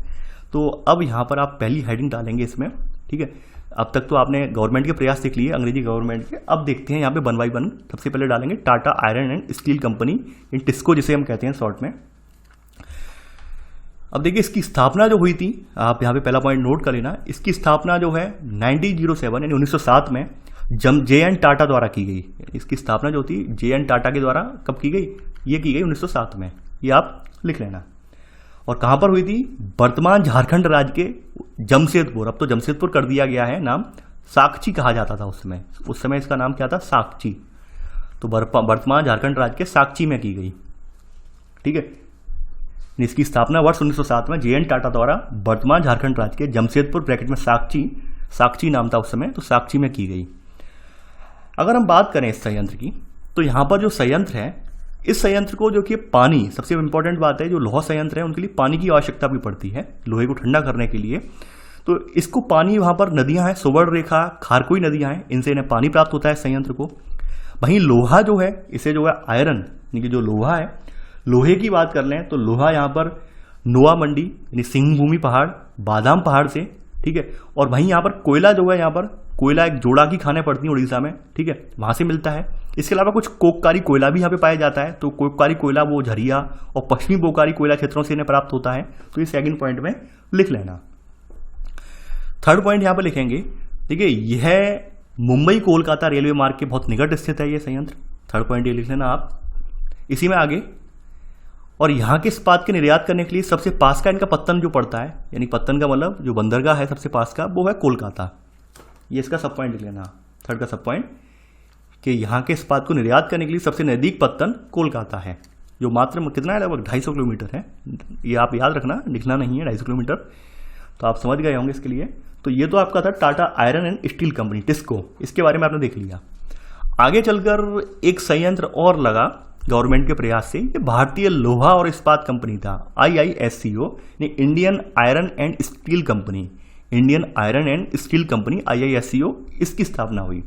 तो अब यहाँ पर आप पहली हेडिंग डालेंगे इसमें। ठीक है, अब तक तो आपने गवर्नमेंट के प्रयास देख लिए, अंग्रेजी गवर्नमेंट के। अब देखते हैं यहाँ पे वन बाई वन। सबसे पहले डालेंगे Tata iron and steel company, इन टिस्को जिसे हम कहते हैं शॉर्ट में। अब देखिए, इसकी स्थापना जो हुई थी, आप यहाँ पे पहला पॉइंट नोट कर लेना, इसकी स्थापना जो है 1907 यानी 1907 में जे.एन. टाटा द्वारा की गई। इसकी स्थापना जो थी जे.एन. टाटा के द्वारा कब की गई, ये की गई 1907 में। ये आप लिख लेना। और कहाँ पर हुई थी, वर्तमान झारखंड राज्य के जमशेदपुर, अब तो जमशेदपुर कर दिया गया है नाम, साकची कहा जाता था उस समय इसका नाम क्या था, साकची। तो वर्तमान झारखंड राज्य के साकची में की गई। ठीक है। इसकी स्थापना वर्ष 1907 में JN टाटा द्वारा वर्तमान झारखंड राज्य के जमशेदपुर ब्रैकेट में साक्षी नाम था उस समय, तो साक्षी में की गई। अगर हम बात करें इस संयंत्र की, तो यहाँ पर जो संयंत्र है, इस संयंत्र को जो कि पानी, सबसे इंपॉर्टेंट बात है, जो लोहा संयंत्र है उनके लिए पानी की आवश्यकता भी पड़ती है लोहे को ठंडा करने के लिए। तो इसको पानी, वहाँ पर नदियाँ हैं, सुवर्ण रेखा, खारकोई नदियाँ हैं, इनसे इन्हें पानी प्राप्त होता है संयंत्र को। वहीं लोहा जो है, इसे जो है आयरन, यानी कि जो लोहा है, लोहे की बात कर लें तो लोहा यहाँ पर नोआ मंडी यानी सिंहभूमि पहाड़, बादाम पहाड़ से, ठीक है। और वहीं यहाँ पर कोयला जो है, यहाँ पर कोयला एक जोड़ा की खानें पड़ती हैं उड़ीसा में, ठीक है, वहाँ से मिलता है। इसके अलावा कुछ कोककारी कोयला भी यहाँ पे पाया जाता है, तो कोककारी कोयला वो झरिया और पश्चिमी बोकारी कोयला क्षेत्रों से इन्हें प्राप्त होता है। तो ये सेकंड पॉइंट में लिख लेना। थर्ड पॉइंट यहाँ पर लिखेंगे, देखिए यह मुंबई कोलकाता रेलवे मार्ग के बहुत निकट स्थित है ये संयंत्र। थर्ड पॉइंट ये लिख लेना आप। इसी में आगे, और यहाँ के इस्पात के निर्यात करने के लिए सबसे पास का इनका पत्तन जो पड़ता है, यानी पत्तन का मतलब जो बंदरगाह है सबसे पास का, वो है कोलकाता। ये इसका सब पॉइंट लिख लेना, थर्ड का सब पॉइंट, कि यहाँ के इस्पात को निर्यात करने के लिए सबसे नज़दीक पत्तन कोलकाता है, जो मात्र कितना है, लगभग 250 किलोमीटर है। ये आप याद रखना, लिखना नहीं है 250 किलोमीटर, तो आप समझ गए होंगे इसके लिए। तो ये तो आपका था Tata iron and steel company, TISCO, इसके बारे में आपने देख लिया। आगे चलकर एक संयंत्र और लगा गवर्नमेंट के प्रयास से, ये भारतीय लोहा और इस्पात कंपनी था, IISCO, Indian iron and steel company, Indian iron and steel company IISCO, इसकी स्थापना हुई।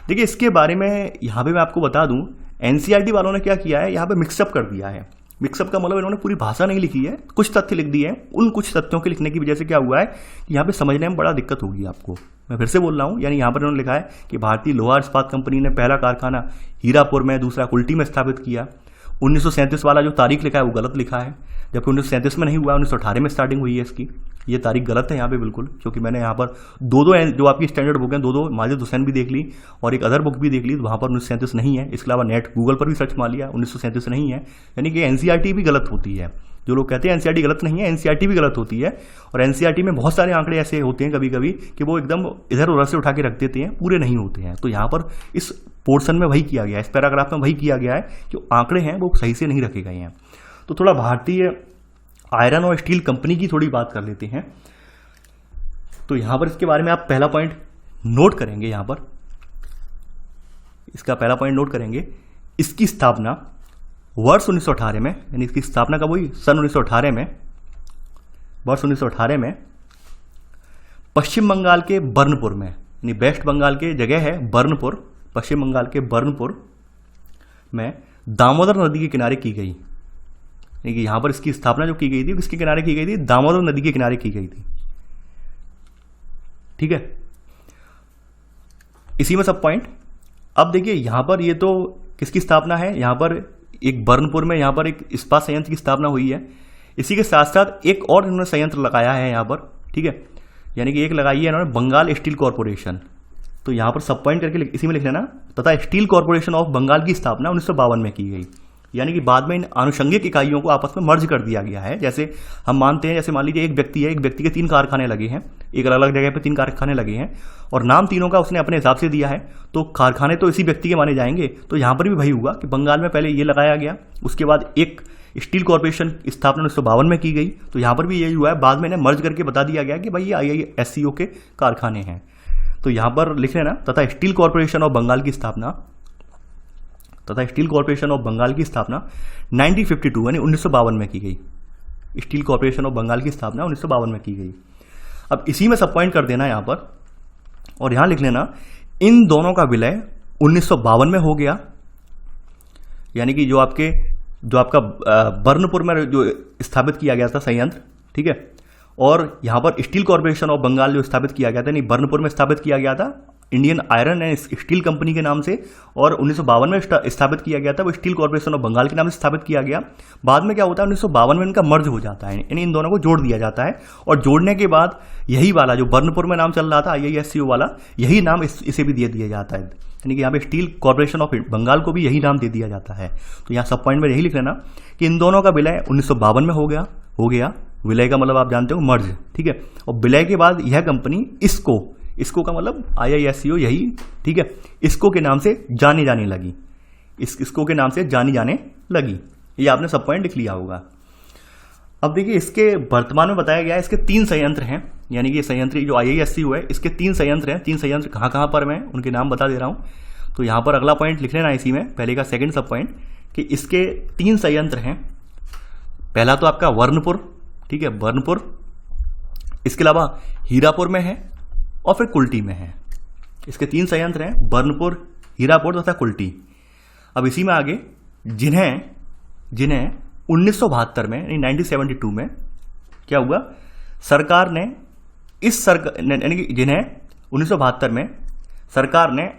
देखिए इसके बारे में यहाँ पे मैं आपको बता दूं, NCERT वालों ने क्या किया है, यहाँ पे मिक्सअप कर दिया है। मिक्सअप का मतलब इन्होंने पूरी भाषा नहीं लिखी है, कुछ तथ्य लिख दिए हैं। उन कुछ तथ्यों के लिखने की वजह से क्या हुआ है कि यहाँ पे समझने में बड़ा दिक्कत होगी आपको। मैं फिर से बोल रहा हूँ, यानी यहाँ पर इन्होंने लिखा है कि भारतीय लोहा इस्पात कंपनी ने पहला कारखाना हीरापुर में, दूसरा कुल्टी में स्थापित किया। 1937 वाला जो तारीख लिखा है वो गलत लिखा है, जबकि 1937 में नहीं हुआ, 1918 में स्टार्टिंग हुई है इसकी। ये तारीख गलत है यहाँ पे बिल्कुल, क्योंकि मैंने यहाँ पर दो जो आपकी स्टैंडर्ड बुक है, दो माजिद हुसैन भी देख ली और एक अदर बुक भी देख ली, तो वहाँ पर 1937 नहीं है। इसके अलावा नेट गूगल पर भी सर्च मार लिया, 1937 नहीं है। यानी कि NCERT भी गलत होती है। जो लोग कहते हैं NCERT गलत नहीं है, NCERT भी गलत होती है। और NCERT में बहुत सारे आंकड़े ऐसे होते हैं कभी कभी कि वो एकदम इधर उधर से उठा के रख देते हैं, पूरे नहीं होते हैं। तो यहाँ पर इस पोर्शन में वही किया गया है, इस पैराग्राफ में वही किया गया है, जो आंकड़े हैं वो सही से नहीं रखे गए हैं। तो थोड़ा भारतीय आयरन और स्टील कंपनी की थोड़ी बात कर लेते हैं। तो यहां पर इसके बारे में आप पहला पॉइंट नोट करेंगे, यहां पर इसका पहला पॉइंट नोट करेंगे, इसकी स्थापना वर्ष 1918 में, यानी इसकी स्थापना कब हुई, सन 1918 में, वर्ष 1918 में पश्चिम बंगाल के बर्नपुर में, यानी वेस्ट बंगाल के जगह है बर्नपुर, पश्चिम बंगाल के बर्नपुर में दामोदर नदी के किनारे की गई। यानी कि यहां पर इसकी स्थापना जो की गई थी, किसके किनारे की गई थी, दामोदर नदी के किनारे की गई थी, ठीक है। इसी में सब पॉइंट। अब देखिए यहां पर ये तो किसकी स्थापना है, यहां पर एक बर्नपुर में यहां पर एक इस्पात संयंत्र की स्थापना हुई है। इसी के साथ साथ एक और इन्होंने संयंत्र लगाया है यहां पर, ठीक है, यानी कि एक लगाई है इन्होंने बंगाल स्टील कॉर्पोरेशन। तो यहां पर सब पॉइंट करके इसी में लिख लेना, तथा स्टील कॉर्पोरेशन ऑफ बंगाल की स्थापना 1952 में की गई। यानी कि बाद में इन आनुषंगिक इकाइयों को आपस में मर्ज कर दिया गया है। जैसे हम मानते हैं, जैसे मान लीजिए एक व्यक्ति है, एक व्यक्ति के 3 कारखाने लगे हैं, एक अलग अलग जगह पे 3 कारखाने लगे हैं और नाम तीनों का उसने अपने हिसाब से दिया है, तो कारखाने तो इसी व्यक्ति के माने जाएंगे। तो यहाँ पर भी वही हुआ कि बंगाल में पहले ये लगाया गया, उसके बाद एक स्टील कॉर्पोरेशन की स्थापना 1952 में की गई। तो यहाँ पर भी यही हुआ है, बाद में इन्हें मर्ज करके बता दिया गया कि भाई ये IISCO के कारखाने हैं। तो यहाँ पर लिख लेना, तथा स्टील कॉर्पोरेशन ऑफ बंगाल की स्थापना, तथा स्टील कॉर्पोरेशन ऑफ बंगाल की स्थापना 1952 यानी 1952 में की गई। स्टील कॉर्पोरेशन ऑफ बंगाल की स्थापना 1952 में की गई। अब इसी में सब पॉइंट कर देना यहां पर, और यहां लिख लेना इन दोनों का विलय 1952 में हो गया। यानी कि जो आपका बर्नपुर में जो स्थापित किया गया था संयंत्र, ठीक है, और यहां पर स्टील कॉर्पोरेशन ऑफ बंगाल जो स्थापित किया गया था, यानी बर्नपुर में स्थापित किया गया था Indian iron and steel company के नाम से, और 1952 में स्थापित किया गया था वो स्टील कॉर्पोरेशन ऑफ बंगाल के नाम से स्थापित किया गया। बाद में क्या होता है, 1952 में इनका मर्ज हो जाता है, यानी इन दोनों को जोड़ दिया जाता है। और जोड़ने के बाद यही वाला जो बर्नपुर में नाम चल रहा था IISCO वाला, यही नाम इसे भी दे दिया जाता है। यानी कि यहाँ पे स्टील कॉर्पोरेशन ऑफ बंगाल को भी यही नाम दे दिया जाता है। तो यहाँ सब पॉइंट में यही लिख लेना कि इन दोनों का विलय 1952 में हो गया। विलय का मतलब आप जानते हो मर्ज, ठीक है। और विलय के बाद यह कंपनी इसको का मतलब IISCO यही, ठीक है, इसको के नाम से जानी जाने लगी, इसको के नाम से जानी जाने लगी। ये आपने सब पॉइंट लिख लिया होगा। अब देखिए इसके वर्तमान में बताया गया है इसके 3 संयंत्र हैं, यानी कि संयंत्र जो IIScu है इसके 3 संयंत्र हैं। 3 संयंत्र कहाँ कहाँ पर मैं उनके नाम बता दे रहा हूँ। तो यहाँ पर अगला पॉइंट लिख लेना इसी में, पहले का सेकंड सब पॉइंट, कि इसके 3 संयंत्र हैं। पहला तो आपका वर्णपुर, ठीक है, वर्णपुर, इसके अलावा हीरापुर में है और फिर कुल्टी में है। इसके 3 संयंत्र हैं, वर्णपुर, हीरापुर तथा कुल्टी। अब इसी में आगे जिन्हें 1972 में यानी 1972 में क्या हुआ, सरकार ने यानी कि जिन्हें 1972 में सरकार ने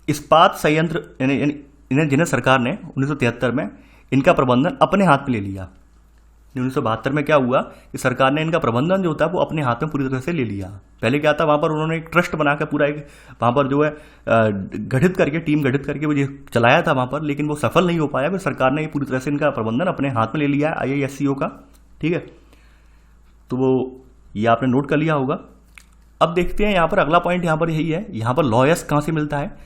इस्पात संयंत्र जिन्हें सरकार ने 1973 में इनका प्रबंधन अपने हाथ में ले लिया। 1972 में क्या हुआ कि सरकार ने इनका प्रबंधन जो होता है वो अपने हाथ में पूरी तरह से ले लिया। पहले क्या था, वहाँ पर उन्होंने एक ट्रस्ट बनाकर पूरा एक वहाँ पर जो है गठित करके, टीम गठित करके वो चलाया था वहाँ पर, लेकिन वो सफल नहीं हो पाया। फिर सरकार ने पूरी तरह से इनका प्रबंधन अपने हाथ में ले लिया है IIScu का, ठीक है। तो वो ये आपने नोट कर लिया होगा। अब देखते हैं यहाँ पर अगला पॉइंट, यहाँ पर यही है, यहाँ पर लौह अयस्क कहाँ से मिलता है।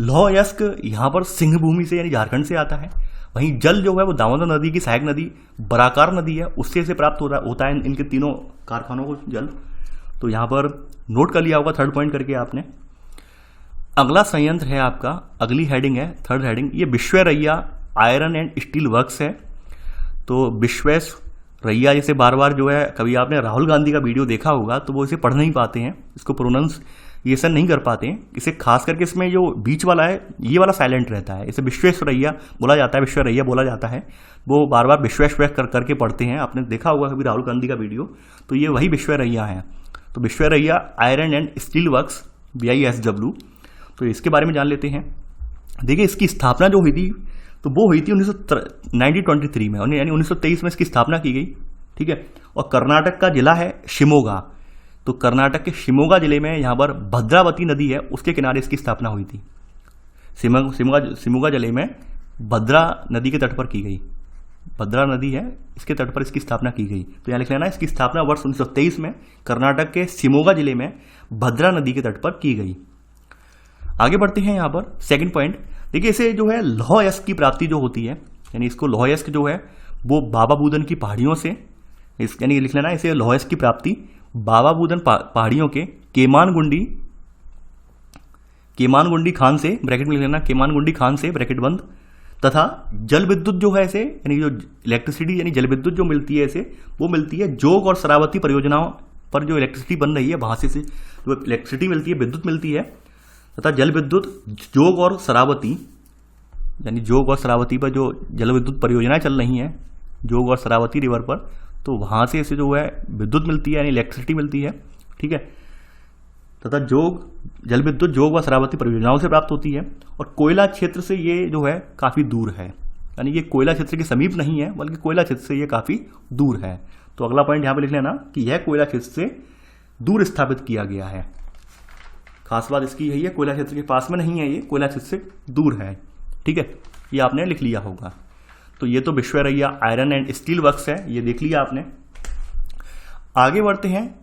लौह अयस्क यहाँ पर सिंह भूमि से यानी झारखंड से आता है। वहीं जल जो है वो दामोदर नदी की सहायक नदी बराकार नदी है, उससे इसे प्राप्त होता है इनके तीनों कारखानों को जल। तो यहाँ पर नोट कर लिया होगा 3rd पॉइंट करके आपने। अगला संयंत्र है आपका, अगली हेडिंग है 3rd हेडिंग, ये Visvesvaraya iron and steel works है। तो विश्वेश्वरैया जैसे बार बार जो है, कभी आपने राहुल गांधी का वीडियो देखा होगा तो वो इसे पढ़ नहीं पाते हैं, इसको प्रोनाउंसिएशन नहीं कर पाते हैं। इसे खास करके इसमें जो बीच वाला है ये वाला साइलेंट रहता है, इसे विश्वेश्वरैया बोला जाता है, विश्वेश्वरैया बोला जाता है। वो बार बार विश्वेश्वर करके पढ़ते हैं, आपने देखा होगा कभी राहुल गांधी का वीडियो, तो ये वही विश्वेश्वरैया है। तो Visvesvaraya iron and steel works VISW, तो इसके बारे में जान लेते हैं। देखिए इसकी स्थापना जो हुई थी तो वो हुई थी 1923 में, यानी 1923 में इसकी स्थापना की गई, ठीक है। और कर्नाटक का जिला है शिमोगा। तो कर्नाटक के शिमोगा जिले में यहाँ पर भद्रावती नदी है, उसके किनारे इसकी स्थापना हुई थी। शिमोगा जिले में भद्रा नदी के तट पर की गई, भद्रा नदी है इसके तट पर इसकी स्थापना की गई। तो यहाँ लिख लेना, इसकी स्थापना वर्ष 1923 में कर्नाटक के शिमोगा जिले में भद्रा नदी के तट पर की गई। आगे बढ़ते हैं यहाँ पर सेकंड पॉइंट। देखिए इसे जो है लौह अयस्क की प्राप्ति जो होती है, यानी इसको लौह अयस्क जो है वो बाबा बुदन की पहाड़ियों से, यानी लिख लेना इसे लौह अयस्क की प्राप्ति बाबा बुदन पहाड़ियों के केमानगुंडी खान से, ब्रैकेट में लिख लेना केमानगुंडी खान से ब्रैकेट बंद, तथा जल विद्युत जो है इसे, यानी जो इलेक्ट्रिसिटी यानी जल विद्युत जो मिलती है इसे, वो मिलती है जोग और शरावती परियोजनाओं पर जो इलेक्ट्रिसिटी बन रही है वहां से जो इलेक्ट्रिसिटी मिलती है, विद्युत मिलती है, तथा जल विद्युत जोग और शरावती, यानी जोग और शरावती पर जो जल विद्युत परियोजनाएं चल रही हैं जोग और शरावती रिवर पर, तो वहां से इसे जो है विद्युत मिलती है यानी इलेक्ट्रिसिटी मिलती है, ठीक है। तथा जल विद्युत जोग व शरावती परियोजनाओं से प्राप्त होती है। और कोयला क्षेत्र से ये जो है काफी दूर है, यानी ये कोयला क्षेत्र के समीप नहीं है बल्कि कोयला क्षेत्र से ये काफी दूर है। तो अगला पॉइंट यहाँ पे लिख लेना कि यह कोयला क्षेत्र से दूर स्थापित किया गया है। खास बात इसकी यही है, कोयला क्षेत्र के पास में नहीं है, ये कोयला क्षेत्र से दूर है, ठीक है। ये आपने लिख लिया होगा। तो ये तो Visvesvaraya iron and steel works है, ये देख लिया आपने। आगे बढ़ते हैं।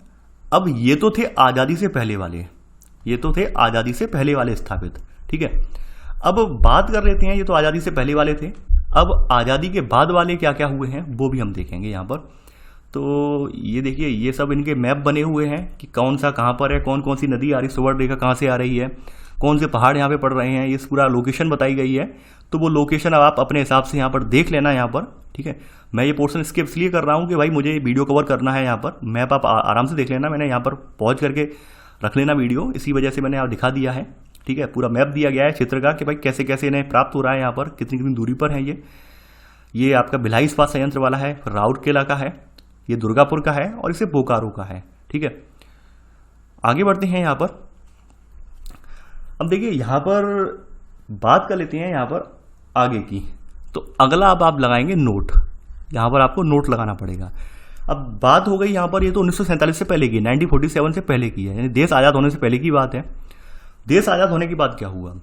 अब ये तो थे आजादी से पहले वाले, स्थापित, ठीक है। अब बात कर लेते हैं, ये तो आजादी से पहले वाले थे, अब आजादी के बाद वाले क्या क्या हुए हैं वो भी हम देखेंगे यहाँ पर। तो ये देखिए ये सब इनके मैप बने हुए हैं कि कौन सा कहाँ पर है, कौन कौन सी नदी आ रही, सुवर्ण रेखा कहाँ से आ रही है, कौन से पहाड़ यहाँ पे पड़ रहे हैं, ये पूरा लोकेशन बताई गई है। तो वो लोकेशन अब आप अपने हिसाब से यहाँ पर देख लेना यहाँ पर, ठीक है। मैं ये पोर्शन स्किप इसलिए कर रहा हूँ कि भाई मुझे वीडियो कवर करना है, यहाँ पर मैप आप आराम से देख लेना, मैंने यहाँ पर पॉज करके रख लेना वीडियो, इसी वजह से मैंने यहाँ दिखा दिया है, ठीक है। पूरा मैप दिया गया है क्षेत्र का कि भाई कैसे कैसे इन्हें प्राप्त हो रहा है, यहाँ पर कितनी कितनी दूरी पर है। ये आपका भिलाई इस्पात संयंत्र वाला है, राउरकेला का है, ये दुर्गापुर का है और इसे बोकारो का है, ठीक है। आगे बढ़ते हैं यहाँ पर। अब देखिए यहाँ पर बात कर लेते हैं यहाँ पर आगे की। तो अगला अब आप लगाएंगे नोट, यहाँ पर आपको नोट लगाना पड़ेगा। अब बात हो गई यहाँ पर, ये तो 1947 से पहले की, 1947 से पहले की है, यानी देश आज़ाद होने से पहले की बात है। देश आज़ाद होने के बाद क्या हुआ,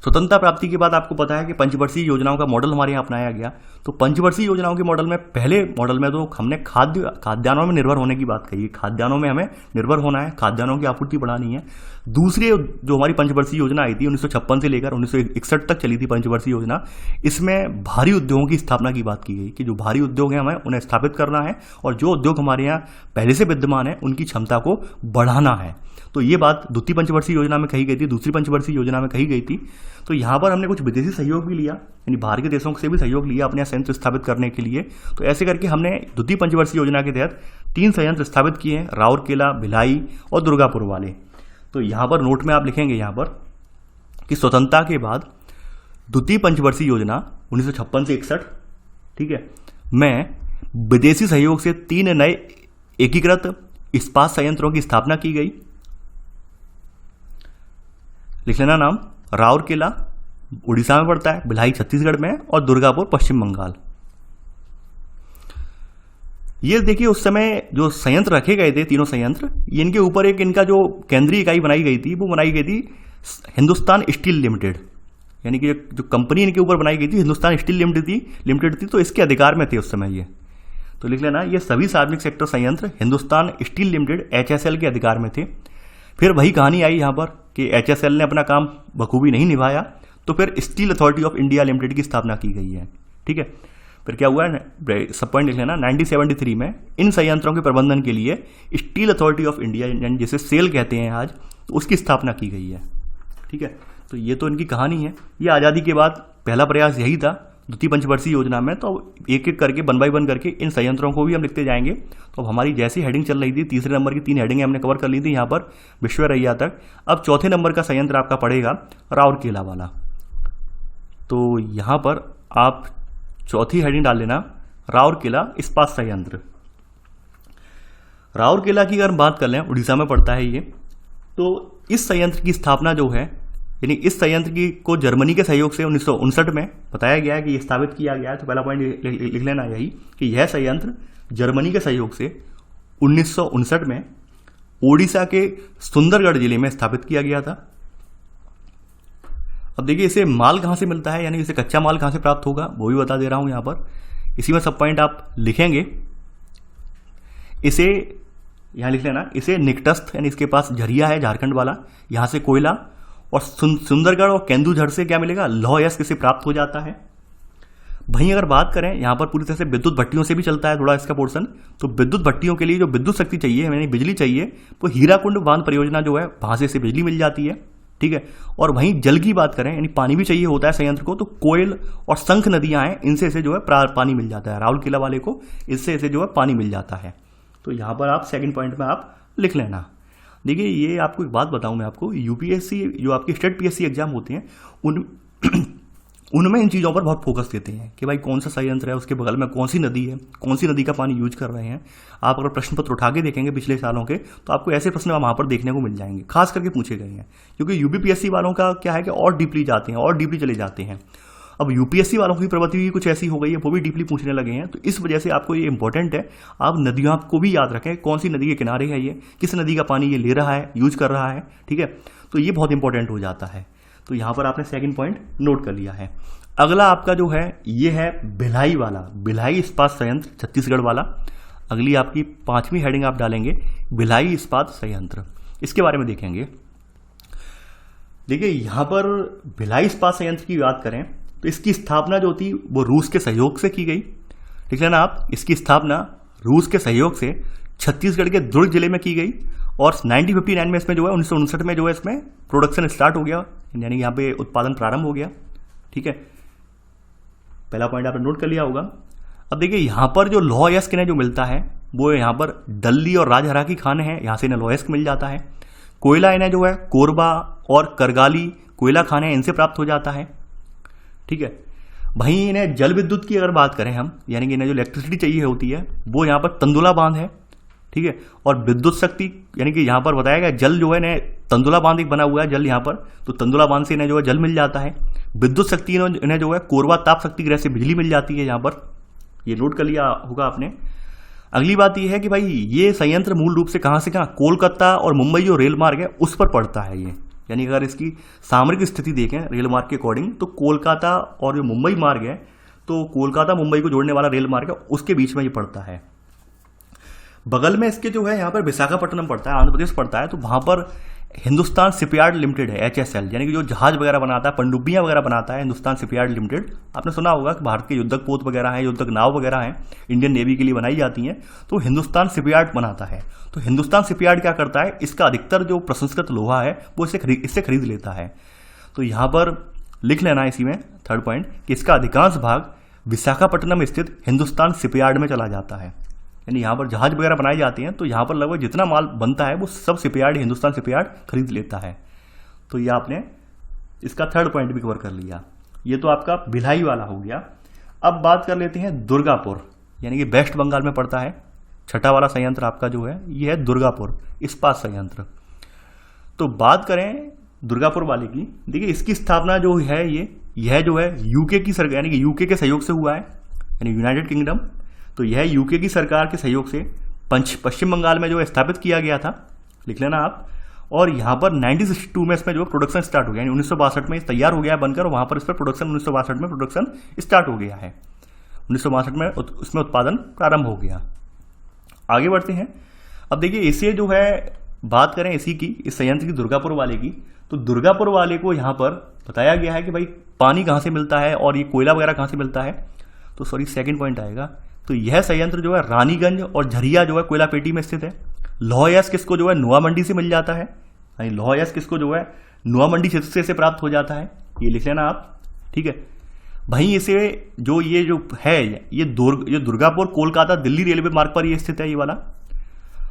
स्वतंत्रता प्राप्ति के बाद आपको पता है कि पंचवर्षीय योजनाओं का मॉडल हमारे यहाँ अपनाया गया। तो पंचवर्षीय योजनाओं के मॉडल में, पहले मॉडल में तो हमने खाद्यान्नों में निर्भर होने की बात कही है, खाद्यान्नों में हमें निर्भर होना है, खाद्यान्नों की आपूर्ति बढ़ानी है। दूसरी जो हमारी पंचवर्षीय योजना आई थी 1956 से लेकर 1961 तक चली थी पंचवर्षीय योजना, इसमें भारी उद्योगों की स्थापना की बात की गई कि जो भारी उद्योग हैं हमें उन्हें स्थापित करना है और जो उद्योग हमारे यहाँ पहले से विद्यमान है उनकी क्षमता को बढ़ाना है। तो ये बात द्वितीय पंचवर्षीय योजना में कही गई थी, दूसरी पंचवर्षीय योजना में कही गई थी। तो यहाँ पर हमने कुछ विदेशी सहयोग भी लिया, यानी बाहर के देशों से भी सहयोग लिया अपने संयंत्र स्थापित करने के लिए। तो ऐसे करके हमने द्वितीय पंचवर्षीय योजना के तहत 3 संयंत्र स्थापित किए हैं, राउरकेला, भिलाई और दुर्गापुर वाले। तो यहाँ पर नोट में आप लिखेंगे यहाँ पर कि स्वतंत्रता के बाद द्वितीय पंचवर्षीय योजना 1956 से 61, ठीक है, में विदेशी सहयोग से 3 नए एकीकृत इस्पात संयंत्रों की स्थापना की गई। लिख लेना नाम, राउरकेला उड़ीसा में पड़ता है, भिलाई छत्तीसगढ़ में और दुर्गापुर पश्चिम बंगाल। ये देखिए उस समय जो संयंत्र रखे गए थे, तीनों संयंत्र, इनके ऊपर एक इनका जो केंद्रीय इकाई बनाई गई थी वो बनाई गई थी हिंदुस्तान स्टील लिमिटेड, यानी कि जो कंपनी इनके ऊपर बनाई गई थी हिंदुस्तान स्टील लिमिटेड थी। तो इसके अधिकार में थे उस समय ये, तो लिख लेना ये सभी सार्वजनिक सेक्टर संयंत्र हिंदुस्तान स्टील लिमिटेड HSL के अधिकार में थे। फिर वही कहानी आई यहाँ पर कि HSL ने अपना काम बखूबी नहीं निभाया, तो फिर steel authority of India limited की स्थापना की गई है, ठीक है। फिर क्या हुआ है, सब पॉइंट लिख लेना, 1973 में इन संयंत्रों के प्रबंधन के लिए स्टील अथॉरिटी ऑफ इंडिया, यानी जिसे सेल कहते हैं आज, तो उसकी स्थापना की गई है, ठीक है। तो ये तो इनकी कहानी है। ये आज़ादी के बाद पहला प्रयास यही था द्वितीय पंचवर्षीय योजना में। तो एक एक करके 1 बाय 1 करके इन संयंत्रों को भी हम लिखते जाएंगे। तो हमारी जैसी हेडिंग चल रही थी, तीसरे नंबर की 3 हेडिंगें हमने कवर कर ली थी यहाँ पर विश्वरैया तक। अब चौथे नंबर का संयंत्र आपका पड़ेगा राउरकेला वाला। तो यहाँ पर आप चौथी हेडिंग डाल लेना, राउरकेला इस्पात संयंत्र। राउरकेला की अगर बात कर लें, उड़ीसा में पड़ता है ये। तो इस संयंत्र की स्थापना जो है, यानी इस संयंत्र की को जर्मनी के सहयोग से 1959 में बताया गया है कि ये स्थापित किया गया है। तो पहला पॉइंट लिख लेना यही कि यह संयंत्र जर्मनी के सहयोग से 1959 में ओडिशा के सुंदरगढ़ जिले में स्थापित किया गया था। अब देखिए इसे माल कहाँ से मिलता है, यानी इसे कच्चा माल कहाँ से प्राप्त होगा वो भी बता दे रहा हूं यहाँ पर। इसी में सब पॉइंट आप लिखेंगे। इसे यहाँ लिख लेना, इसे निकटस्थ, यानी इसके पास झरिया है झारखंड वाला, यहाँ से कोयला और सुंदरगढ़ और केंदुझर से क्या मिलेगा, लौह अयस्क से प्राप्त हो जाता है। वहीं अगर बात करें यहाँ पर पूरी तरह से विद्युत भट्टियों से भी चलता है थोड़ा इसका पोर्शन। तो विद्युत भट्टियों के लिए जो विद्युत शक्ति चाहिए, यानी बिजली चाहिए, वो हीराकुंड बांध परियोजना जो है वहां से बिजली मिल जाती है, ठीक है। और वहीं जल की बात करें, यानी पानी भी चाहिए होता है संयंत्र को, तो कोयल और शंख नदियां हैं, इनसे इसे जो है पानी मिल जाता है। राउरकेला वाले को इससे इसे जो है पानी मिल जाता है। तो यहाँ पर आप सेकंड पॉइंट में आप लिख लेना। देखिए ये आपको एक बात बताऊं मैं आपको, यूपीएससी जो आपकी स्टेट पीएससी एग्जाम होते हैं उनमें इन चीज़ों पर बहुत फोकस देते हैं कि भाई कौन सा संयंत्र है, उसके बगल में कौन सी नदी है, कौन सी नदी का पानी यूज कर रहे हैं। आप अगर प्रश्न पत्र उठा के देखेंगे पिछले सालों के, तो आपको ऐसे प्रश्न वहाँ पर देखने को मिल जाएंगे, खास करके पूछे गए हैं। क्योंकि यूपीपीएससी वालों का क्या है कि और डीपली जाते हैं, और डीपली चले जाते हैं। अब यूपीएससी वालों की प्रवृत्ति भी कुछ ऐसी हो गई है, वो भी डीपली पूछने लगे हैं। तो इस वजह से आपको ये इंपॉर्टेंट है, आप नदियों को भी याद रखें, कौन सी नदी के किनारे है ये, किस नदी का पानी ये ले रहा है, यूज कर रहा है, ठीक है। तो ये बहुत इंपॉर्टेंट हो जाता है। तो यहाँ पर आपने सेकंड पॉइंट नोट कर लिया है। अगला आपका जो है ये है भिलाई वाला, भिलाई इस्पात संयंत्र छत्तीसगढ़ वाला। अगली आपकी 5वीं हेडिंग आप डालेंगे भिलाई इस्पात संयंत्र, इसके बारे में देखेंगे। देखिए यहाँ पर भिलाई इस्पात संयंत्र की बात करें तो इसकी स्थापना जो थी वो रूस के सहयोग से की गई। ठीक है ना आप, इसकी स्थापना रूस के सहयोग से छत्तीसगढ़ के दुर्ग जिले में की गई और 1959 में इसमें जो है 1959 में जो है इसमें प्रोडक्शन स्टार्ट हो गया, यानी यहाँ पे उत्पादन प्रारंभ हो गया। ठीक है, पहला पॉइंट आपने नोट कर लिया होगा। अब देखिए यहाँ पर जो लौह अयस्क इन्हें जो मिलता है वो यहाँ पर दल्ली और राजहरा की खान है, यहाँ से इन्हें लौह अयस्क मिल जाता है। कोयला इन्हें जो है कोरबा और करगाली कोयला खाने इनसे प्राप्त हो जाता है। ठीक है, वहीं इन्हें जल विद्युत की अगर बात करें हम, यानी कि इन्हें जो इलेक्ट्रिसिटी चाहिए होती है वो यहाँ पर तंदुला बांध है। ठीक है, और विद्युत शक्ति यानी कि यहाँ पर बताया गया जल जो है इन्हें तंदुला बांध एक बना हुआ है जल यहाँ पर, तो तंदुला बांध से इन्हें जो है जल मिल जाता है। विद्युत शक्ति इन्हें जो है कोरबा ताप शक्ति गृह से बिजली मिल जाती है, यहाँ पर ये नोट कर लिया होगा आपने। अगली बात यह है कि भाई ये संयंत्र मूल रूप से कहाँ से कहाँ, कोलकाता और मुंबई जो रेल मार्ग है उस पर पड़ता है ये। यानी अगर इसकी सामरिक स्थिति देखें रेल मार्ग के अकॉर्डिंग, तो कोलकाता और जो मुंबई मार्ग है, तो कोलकाता मुंबई को जोड़ने वाला रेल मार्ग है, उसके बीच में ये पड़ता है। बगल में इसके जो है यहाँ पर विशाखापट्टनम पड़ता है, आंध्र प्रदेश पड़ता है, तो वहाँ पर हिंदुस्तान शिपयार्ड लिमिटेड है, HSL, यानी कि जो जहाज वगैरह बनाता है, पनडुब्बियाँ वगैरह बनाता है हिंदुस्तान शिपयार्ड लिमिटेड। आपने सुना होगा कि भारत के युद्धक पोत वगैरह हैं, युद्धक नाव वगैरह हैं, इंडियन नेवी के लिए बनाई जाती हैं, तो हिंदुस्तान शिपयार्ड बनाता है। तो हिंदुस्तान शिपयार्ड क्या करता है, इसका अधिकतर जो प्रसंस्कृत लोहा है वो इससे खरीद लेता है। तो यहाँ पर लिख लेना इसी में थर्ड पॉइंट कि इसका अधिकांश भाग विशाखापट्टनम स्थित हिंदुस्तान शिपयार्ड में चला जाता है। यानी यहाँ पर जहाज वगैरह बनाए जाते हैं, तो यहाँ पर लगभग जितना माल बनता है वो सब शिपयार्ड, हिंदुस्तान शिपयार्ड खरीद लेता है। तो ये आपने इसका थर्ड पॉइंट भी कवर कर लिया। ये तो आपका भिलाई वाला हो गया। अब बात कर लेते हैं दुर्गापुर, यानी कि वेस्ट बंगाल में पड़ता है। छठा वाला संयंत्र आपका जो है ये है दुर्गापुर इस्पात संयंत्र। तो बात करें दुर्गापुर वाले की, देखिए इसकी स्थापना जो है यह जो है यूके की सरकार, यानी कि यूके के सहयोग से हुआ है, यानी यूनाइटेड किंगडम। तो यह यूके की सरकार के सहयोग से पश्चिम बंगाल में जो स्थापित किया गया था, लिख लेना आप। और यहाँ पर 1962 में इसमें जो प्रोडक्शन स्टार्ट हो गया, यानी 1962 में तैयार हो गया बनकर, वहाँ पर इस पर प्रोडक्शन 1962 में प्रोडक्शन स्टार्ट हो गया है। 1962 में उसमें उत्पादन प्रारंभ हो गया। आगे बढ़ते हैं। अब देखिए इसे जो है बात करें इसी की, इस संयंत्र की, दुर्गापुर वाले की, तो दुर्गापुर वाले को यहाँ पर बताया गया है कि भाई पानी कहाँ से मिलता है और ये कोयला वगैरह कहाँ से मिलता है। तो सॉरी सेकंड पॉइंट आएगा। तो यह संयंत्र जो है रानीगंज और झरिया जो है कोयला पेटी में स्थित है। लौह यश किसको जो है नुआ मंडी से मिल जाता है, यानी लौह यश किसको जो है नुआ मंडी क्षेत्र से प्राप्त हो जाता है, ये लिख लेना आप, ठीक है। वहीं इसे जो ये जो है ये दुर्गापुर कोलकाता दिल्ली रेलवे मार्ग पर ये स्थित है, ये वाला।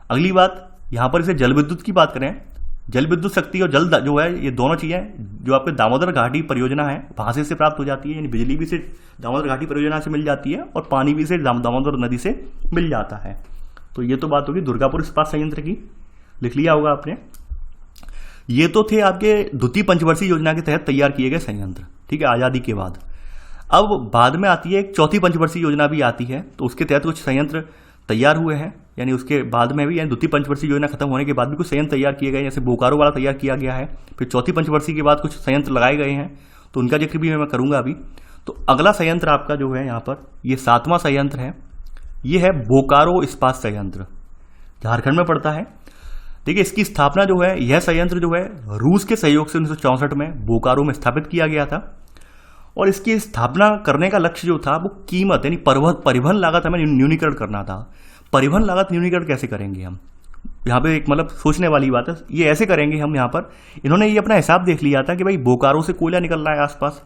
अगली बात, यहाँ पर इसे जल विद्युत की बात करें, जल विद्युत शक्ति और जल जो है ये दोनों चीजें जो आपके दामोदर घाटी परियोजना है वहां से इससे प्राप्त हो जाती है, यानी बिजली भी से दामोदर घाटी परियोजना से मिल जाती है और पानी भी से दामोदर नदी से मिल जाता है। तो ये तो बात होगी दुर्गापुर इस्पात संयंत्र की, लिख लिया होगा आपने। ये तो थे आपके द्वितीय पंचवर्षीय योजना के तहत तैयार किए गए संयंत्र, ठीक है, आजादी के बाद। अब बाद में आती है एक चौथी पंचवर्षीय योजना भी आती है, तो उसके तहत कुछ संयंत्र तैयार हुए हैं, यानी उसके बाद में भी, यानी द्वितीय पंचवर्षीय योजना खत्म होने के बाद भी कुछ संयंत्र तैयार किए गए, जैसे बोकारो वाला तैयार किया गया है। फिर चौथी पंचवर्षीय के बाद कुछ संयंत्र लगाए गए हैं, तो उनका जिक्र भी मैं करूंगा अभी। तो अगला संयंत्र आपका जो है यहाँ पर ये 7वां संयंत्र है, ये है बोकारो इस्पात संयंत्र, झारखंड में पड़ता है। देखिए इसकी स्थापना जो है, यह संयंत्र जो है रूस के सहयोग से 1964 में बोकारो में स्थापित किया गया था। और इसकी स्थापना करने का लक्ष्य जो था वो कीमत, यानी परिवहन लागत हमें न्यूनीकरण करना था। परिवहन लागत न्यूनीकरण कैसे करेंगे हम, यहाँ पे एक मतलब सोचने वाली बात है। ये ऐसे करेंगे हम, यहाँ पर इन्होंने ये अपना हिसाब देख लिया था कि भाई बोकारो से कोयला निकल रहा है आसपास,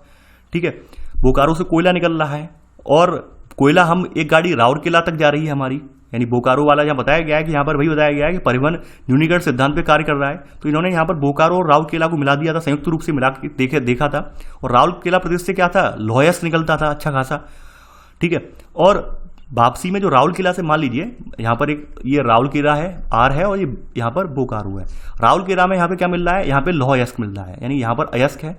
ठीक है, बोकारो से कोयला निकल रहा है और कोयला हम एक गाड़ी राउरकेला तक जा रही है हमारी, यानी बोकारो वाला जहाँ बताया गया है कि यहाँ पर वही बताया गया है कि परिवहन न्यूनीकरण सिद्धांत पे कार्य कर रहा है। तो इन्होंने यहाँ पर बोकारो और राउरकेला को मिला दिया था, संयुक्त रूप से मिला के देखा था। और राउरकेला प्रदेश से क्या था, लोह यश निकलता था अच्छा खासा, ठीक है। और वापसी में जो राउरकेला से मान लीजिए यहाँ पर एक ये राउरकेला है आर है और ये यहाँ पर बोकारो है। राउरकेला में यहाँ पे क्या मिल रहा है, यहाँ पे लोह अयस्क मिल रहा है, यानी यहाँ पर अयस्क है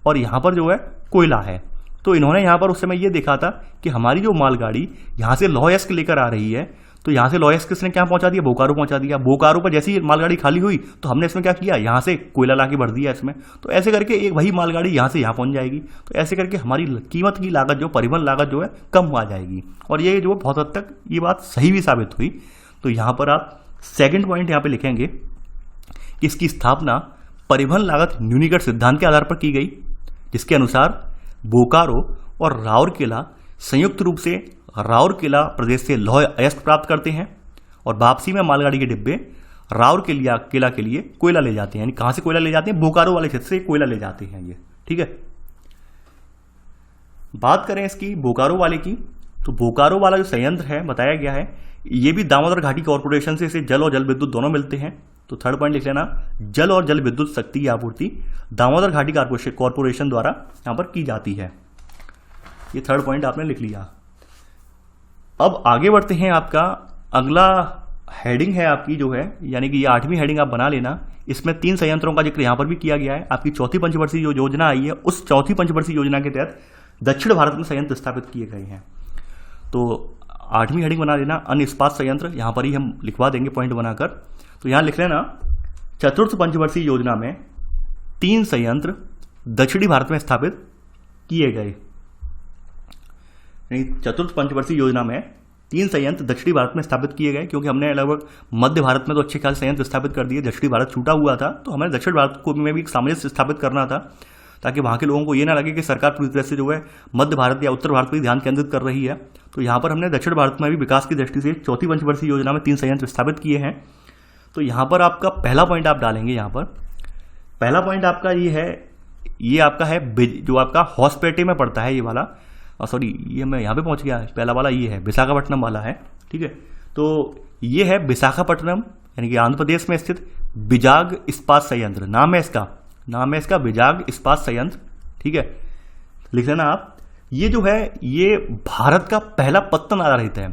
और यहाँ पर जो है कोयला है। तो इन्होंने यहाँ पर उस समय ये देखा था कि हमारी जो मालगाड़ी यहाँ से लोह अयस्क लेकर आ रही है, तो यहाँ से लोह अयस्क किसने क्या पहुंचा दिया, बोकारो पहुंचा दिया। बोकारो पर जैसे ही मालगाड़ी खाली हुई तो हमने इसमें क्या किया, यहाँ से कोयला ला के भर दिया इसमें। तो ऐसे करके एक वही मालगाड़ी यहाँ से यहाँ पहुंच जाएगी। तो ऐसे करके हमारी कीमत की लागत जो परिवहन लागत जो है कम हो जाएगी। और ये जो बहुत हद तक ये बात सही भी साबित हुई। तो यहाँ पर आप सेकेंड पॉइंट यहाँ पे लिखेंगे कि इसकी स्थापना परिवहन लागत न्यूनीकरण सिद्धांत के आधार पर की गई, जिसके अनुसार बोकारो और राउरकेला संयुक्त रूप से राउरकेला प्रदेश से लोह अयस्क प्राप्त करते हैं और वापसी में मालगाड़ी के डिब्बे राउरकेला के लिए कोयला ले जाते हैं। यानी कहां से कोयला ले जाते हैं, बोकारो वाले क्षेत्र से कोयला ले जाते हैं ये, ठीक है। बात करें इसकी बोकारो वाले की, तो बोकारो वाला जो संयंत्र है बताया गया है ये भी दामोदर घाटी कॉर्पोरेशन से इसे जल और जल विद्युत दोनों मिलते हैं। तो थर्ड पॉइंट लिख लेना, जल और जल विद्युत शक्ति की आपूर्ति दामोदर घाटी कॉर्पोरेशन द्वारा यहां पर की जाती है। ये थर्ड पॉइंट आपने लिख लिया। अब आगे बढ़ते हैं। आपका अगला हेडिंग है आपकी जो है, यानी कि ये 8वीं हेडिंग आप बना लेना। इसमें 3 संयंत्रों का जिक्र यहां पर भी किया गया है। आपकी चौथी पंचवर्षीय जो योजना आई है उस चौथी पंचवर्षीय योजना के तहत दक्षिण भारत में संयंत्र स्थापित किए गए हैं। तो 8वीं हेडिंग बना लेना, अन्य इस्पात संयंत्र, यहां पर ही हम लिखवा देंगे पॉइंट बनाकर। तो यहां लिख लेना, चतुर्थ पंचवर्षीय योजना में 3 संयंत्र दक्षिणी भारत में स्थापित किए गए। चतुर्थ पंचवर्षीय योजना में 3 संयंत्र दक्षिणी भारत में स्थापित किए गए, क्योंकि हमने लगभग मध्य भारत में तो अच्छे खासे संयंत्र स्थापित कर दिए, दक्षिणी भारत छूटा हुआ था, तो हमें दक्षिण भारत को में भी एक सामंजस्य स्थापित करना था, ताकि वहाँ के लोगों को ये ना लगे कि सरकार पूरी तरह से जो है मध्य भारत या उत्तर भारत पर ध्यान केंद्रित कर रही है। तो यहाँ पर हमने दक्षिण भारत में भी विकास की दृष्टि से चौथी पंचवर्षीय योजना में 3 संयंत्र स्थापित किए हैं। तो यहाँ पर आपका पहला पॉइंट आप डालेंगे, यहाँ पर पहला पॉइंट आपका ये है, ये आपका है जो आपका हॉस्पेटे में पड़ता है, ये वाला, सॉरी ये मैं यहाँ पे पहुँच गया, पहला वाला ये है विशाखापट्टनम वाला है, ठीक है। तो ये है विशाखापट्टनम, यानी कि आंध्र प्रदेश में स्थित विजाग इस्पात संयंत्र, नाम है इसका विजाग इस्पात संयंत्र, ठीक है, लिख लेना आप। ये जो है ये भारत का पहला पत्तन आधारित है,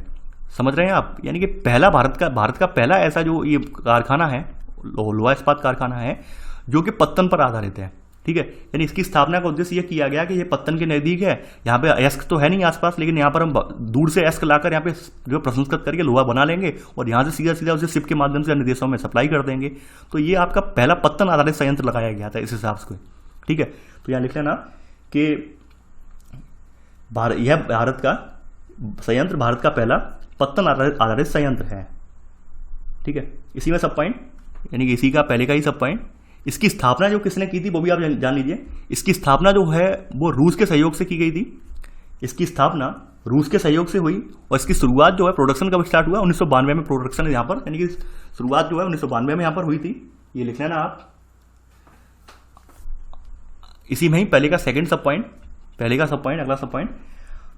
समझ रहे हैं आप, यानी कि पहला भारत का पहला ऐसा जो ये कारखाना है, लोहा इस्पात कारखाना है, जो कि पत्तन पर आधारित है, ठीक है। यानी इसकी स्थापना का उद्देश्य ये किया गया कि ये पत्तन के नजदीक है, यहाँ पे अयस्क तो है नहीं आसपास, लेकिन यहाँ पर हम दूर से अयस्क लाकर यहाँ पे जो प्रसंस्कृत करके लोहा बना लेंगे और यहाँ से सीधा सीधा उसे शिप के माध्यम से अन्य देशों में सप्लाई कर देंगे। तो ये आपका पहला पत्तन आधारित संयंत्र लगाया गया था इस हिसाब से, ठीक है। तो यहाँ लिख लेना कि यह भारत का संयंत्र भारत का पहला पत्तन आधारित संयंत्र है, ठीक है। इसी में सब पॉइंट, यानी कि इसी का पहले का ही सब पॉइंट। इसकी स्थापना जो किसने की थी वो भी आप जान लीजिए। इसकी स्थापना जो है वो रूस के सहयोग से की गई थी, इसकी स्थापना रूस के सहयोग से हुई, और इसकी शुरुआत जो है प्रोडक्शन कब स्टार्ट हुआ, 1992 में प्रोडक्शन यहाँ पर, यानी कि शुरुआत जो है 1992 में यहाँ पर हुई थी, ये लिख लेना आप। इसी में ही पहले का सेकंड सब पॉइंट, अगला सब पॉइंट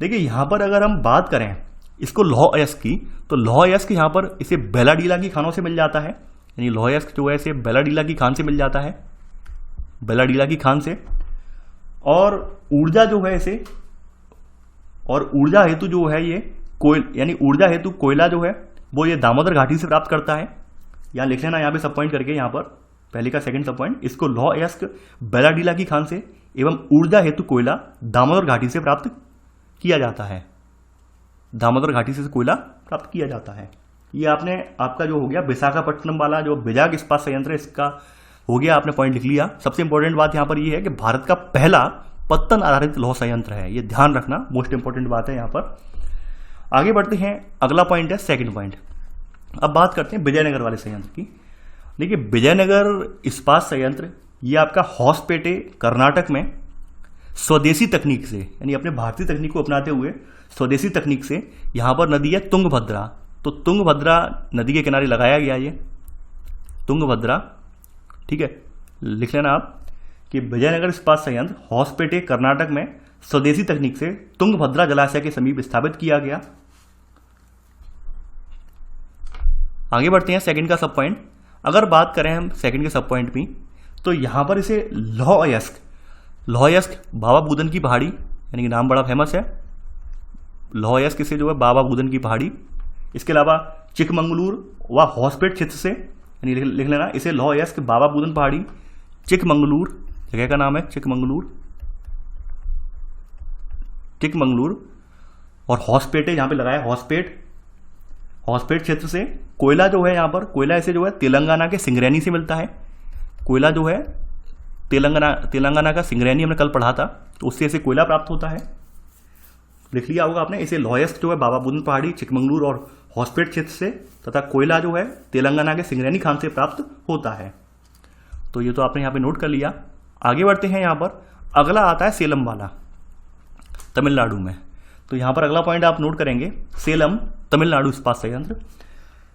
देखिए। यहाँ पर अगर हम बात करें इसको लौह अयस्क की, तो लौह अयस्क यहाँ पर इसे बेलाडीला की खानों से मिल जाता है, यानी लौह अयस्क जो है इसे बेलाडीला की खान से मिल जाता है, बेलाडीला की खान से। और ऊर्जा जो है इसे, और ऊर्जा हेतु जो है ये यानी ऊर्जा हेतु कोयला जो है वो ये दामोदर घाटी से प्राप्त करता है। यहाँ लिख लेना यहाँ पे सब पॉइंट करके, यहाँ पर पहले का सेकंड सब पॉइंट, इसको लौह अयस्क बेलाडीला की खान से एवं ऊर्जा हेतु कोयला दामोदर घाटी से प्राप्त किया जाता है, दामोदर घाटी से कोयला प्राप्त किया जाता है। ये आपका जो हो गया विशाखापट्टनम वाला जो विजाग इस्पात संयंत्र है, इसका हो गया, आपने पॉइंट लिख लिया। सबसे इंपॉर्टेंट बात यहाँ पर ये है कि भारत का पहला पत्तन आधारित लौह संयंत्र है, ये ध्यान रखना, मोस्ट इंपॉर्टेंट बात है यहाँ पर। आगे बढ़ते हैं, अगला पॉइंट है सेकंड पॉइंट। अब बात करते हैं विजयनगर वाले संयंत्र की। देखिए विजयनगर इस्पात संयंत्र ये आपका हॉस्पेटे कर्नाटक में स्वदेशी तकनीक से, यानी अपने भारतीय तकनीक को अपनाते हुए स्वदेशी तकनीक से, यहाँ पर नदी है तुंगभद्रा, तो तुंगभद्रा नदी के किनारे लगाया गया ये तुंगभद्रा, ठीक है। लिख लेना आप कि विजयनगर इस्पात संयंत्र हॉस्पेटे कर्नाटक में स्वदेशी तकनीक से तुंगभद्रा जलाशय के समीप स्थापित किया गया। आगे बढ़ते हैं सेकंड का सब पॉइंट। अगर बात करें हम सेकंड के सब पॉइंट में, तो यहां पर इसे लौह अयस्क बाबा बुदन की पहाड़ी, यानी कि नाम बड़ा फेमस है, लौह अयस्क इसे जो है बाबा बुदन की पहाड़ी, इसके अलावा चिकमंगलूर व हॉस्पेट क्षेत्र से, यानी लिख लेना इसे लौह अयस्क बाबा बुदन पहाड़ी, चिकमंगलूर जगह का नाम है, चिकमंगलूर और हॉस्पेटे यहाँ पे लगाया, हॉस्पेट क्षेत्र से कोयला जो है यहाँ पर, कोयला इसे जो है तेलंगाना के सिंगरैनी से मिलता है, कोयला जो है तेलंगाना का सिंगरैनी हमने कल पढ़ा था, तो उससे इसे कोयला प्राप्त होता है, लिख लिया होगा आपने। इसे लौह अयस्क जो है बाबा बुदन पहाड़ी, चिकमंगलूर और हॉस्पेट क्षेत्र से तथा कोयला जो है तेलंगाना के सिंगरैनी खान से प्राप्त होता है। तो ये तो आपने यहाँ पे नोट कर लिया। आगे बढ़ते हैं, यहाँ पर अगला आता है सेलम वाला, तमिलनाडु में। तो यहाँ पर अगला पॉइंट आप नोट करेंगे, सेलम तमिलनाडु इस्पात संयंत्र।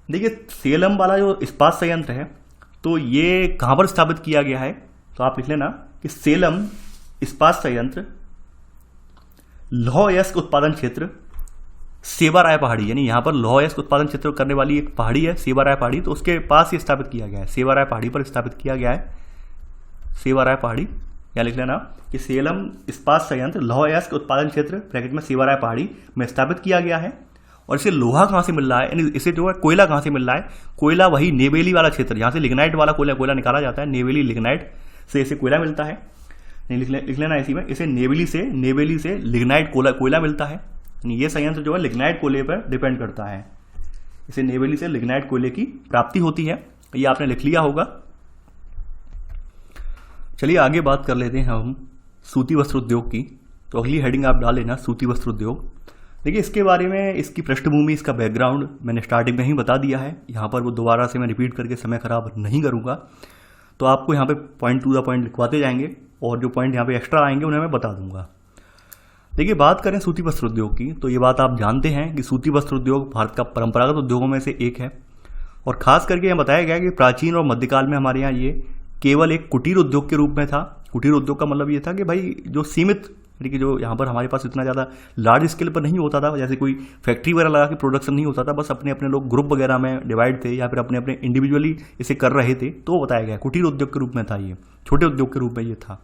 देखिए सेलम वाला जो इस्पात संयंत्र है, तो ये कहाँ पर स्थापित किया गया है, तो आप लिख लेना कि सेलम इस्पात संयंत्र लौह अयस्क उत्पादन क्षेत्र सेवाराय पहाड़ी, यानी यहाँ पर लौह अयस्क उत्पादन क्षेत्र करने वाली एक पहाड़ी है सेवाराय पहाड़ी, तो उसके पास ही स्थापित किया गया है, सेवाराय पहाड़ी पर स्थापित किया गया है, सेवाराय पहाड़ी। यहाँ लिख लेना कि सेलम इस्पात संयंत्र लौह अयस्क उत्पादन क्षेत्र ब्रैकेट में सेवाराय पहाड़ी में स्थापित किया गया है। और इसे लोहा कहाँ से मिल रहा है, यानी इसे जो है कोयला कहाँ से मिल रहा है, कोयला वही नेवेली वाला क्षेत्र जहाँ से लिग्नाइट वाला कोयला निकाला जाता है, नेवेली लिग्नाइट से इसे कोयला मिलता है। लिख लेना इसी में, इसे नेवेली से लिग्नाइट कोयला मिलता है, यानी ये संयंत्र जो है लिग्नाइट कोयले पर डिपेंड करता है, इसे नेवेली से लिग्नाइट कोयले की प्राप्ति होती है, ये आपने लिख लिया होगा। चलिए आगे बात कर लेते हैं हम सूती वस्त्र उद्योग की। तो अगली हेडिंग आप डाल लेना, सूती वस्त्र उद्योग। देखिए इसके बारे में, इसकी पृष्ठभूमि, इसका बैकग्राउंड मैंने स्टार्टिंग में ही बता दिया है। यहाँ पर वो दोबारा से मैं रिपीट करके समय खराब नहीं करूँगा। तो आपको यहाँ पे पॉइंट टू द पॉइंट लिखवाते जाएंगे और जो पॉइंट यहाँ पे एक्स्ट्रा आएंगे उन्हें मैं बता दूंगा। देखिए बात करें सूती वस्त्र उद्योग की, तो ये बात आप जानते हैं कि सूती वस्त्र उद्योग भारत का परंपरागत उद्योगों में से एक है। और खास करके यह बताया गया कि प्राचीन और मध्यकाल में हमारे यहाँ ये केवल एक कुटीर उद्योग के रूप में था। कुटीर उद्योग का मतलब ये था कि भाई जो सीमित, यानी कि जो यहाँ पर हमारे पास इतना ज़्यादा लार्ज स्केल पर नहीं होता था, जैसे कोई फैक्ट्री वगैरह लगा के प्रोडक्शन नहीं होता था, बस अपने अपने लोग ग्रुप वगैरह में डिवाइड थे या फिर अपने अपने इंडिविजुअली इसे कर रहे थे। तो वो बताया गया कुटीर उद्योग के रूप में था, ये छोटे उद्योग के रूप में ये था।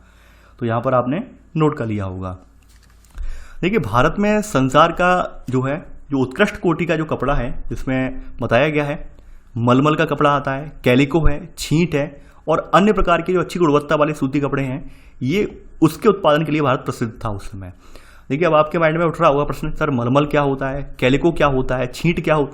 तो यहाँ पर आपने नोट कर लिया होगा। देखिए भारत में संसार का जो है, जो उत्कृष्ट कोटि का जो कपड़ा है, जिसमें बताया गया है मलमल का कपड़ा आता है, कैलिको है, छींट है और अन्य प्रकार के जो अच्छी गुणवत्ता वाले सूती कपड़े हैं, ये उसके उत्पादन के लिए भारत प्रसिद्ध था उस समय। देखिए अब आपके माइंड में उठ रहा होगा प्रश्न, सर मलमल क्या होता है, कैलिको क्या होता है, छींट क्या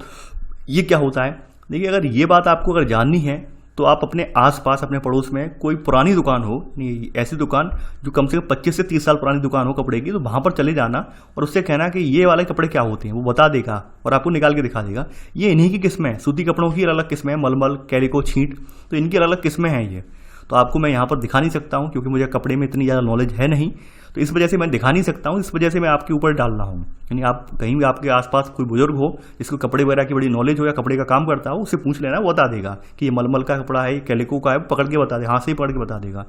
ये क्या होता है। देखिए अगर ये बात आपको अगर जाननी है तो आप अपने आसपास, अपने पड़ोस में कोई पुरानी दुकान हो, ऐसी दुकान जो कम से कम 25 से 30 साल पुरानी दुकान हो कपड़े की, तो वहाँ पर चले जाना और उससे कहना कि ये वाले कपड़े क्या होते हैं, वो बता देगा और आपको निकाल के दिखा देगा। ये इन्हीं की किस्में हैं, सूती कपड़ों की अलग किस्में हैं, मलमल, कैलिको, छींट, तो इनकी अलग किस्में हैं ये। तो आपको मैं यहाँ पर दिखा नहीं सकता हूँ क्योंकि मुझे कपड़े में इतनी ज़्यादा नॉलेज है नहीं, तो इस वजह से मैं दिखा नहीं सकता हूँ। इस वजह से मैं आपके ऊपर डाल रहा हूँ। यानी आप कहीं भी आपके आसपास कोई बुजुर्ग हो जिसको कपड़े वगैरह की बड़ी नॉलेज हो या कपड़े का काम करता हो, उससे पूछ लेना, वो बता देगा कि ये मलमल का कपड़ा है, कैलिको का है, पकड़ के बता देगा, हाथ से ही पकड़ के बता देगा।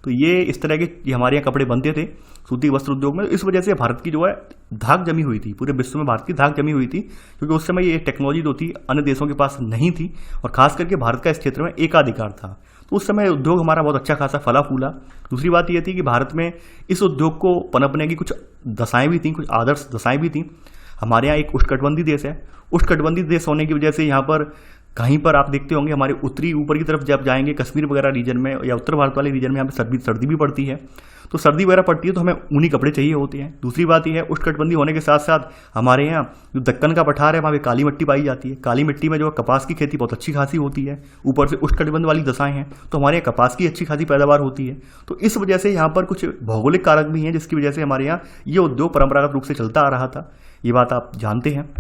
तो ये इस तरह के ये हमारे यहाँ कपड़े बनते थे सूती वस्त्र उद्योग में। इस वजह से भारत की जो है धाक जमी हुई थी, पूरे विश्व में भारत की धाक जमी हुई थी, क्योंकि उस समय ये टेक्नोलॉजी जो थी अन्य देशों के पास नहीं थी और खास करके भारत का इस क्षेत्र में एकाधिकार था। तो उस समय उद्योग हमारा बहुत अच्छा खासा फला फूला। दूसरी बात यह थी कि भारत में इस उद्योग को पनपने की कुछ दशाएं भी थी, कुछ आदर्श दशाएं भी थी। हमारे यहाँ एक उष्णकटिबंधीय देश है, उष्णकटिबंधीय देश होने की वजह से यहाँ पर कहीं पर आप देखते होंगे हमारे उत्तरी ऊपर की तरफ जब जाएंगे कश्मीर वगैरह रीजन में या उत्तर भारत वाले रीजन में यहाँ पे सर्दी भी पड़ती है। तो सर्दी वगैरह पड़ती है तो हमें ऊनी कपड़े चाहिए होते हैं। दूसरी बात यह है उष्णकटिबंधीय होने के साथ साथ हमारे यहाँ जो दक्कन का पठार है वहाँ पे काली मिट्टी पाई जाती है। काली मिट्टी में जो कपास की खेती बहुत अच्छी खासी होती है, ऊपर से उष्णकटिबंध वाली दशाएं हैं तो हमारे यहाँ कपास की अच्छी खासी पैदावार होती है। तो इस वजह से यहाँ पर कुछ भौगोलिक कारक भी हैं जिसकी वजह से हमारे यहाँ ये उद्योग परंपरागत रूप से चलता आ रहा था। ये बात आप जानते हैं।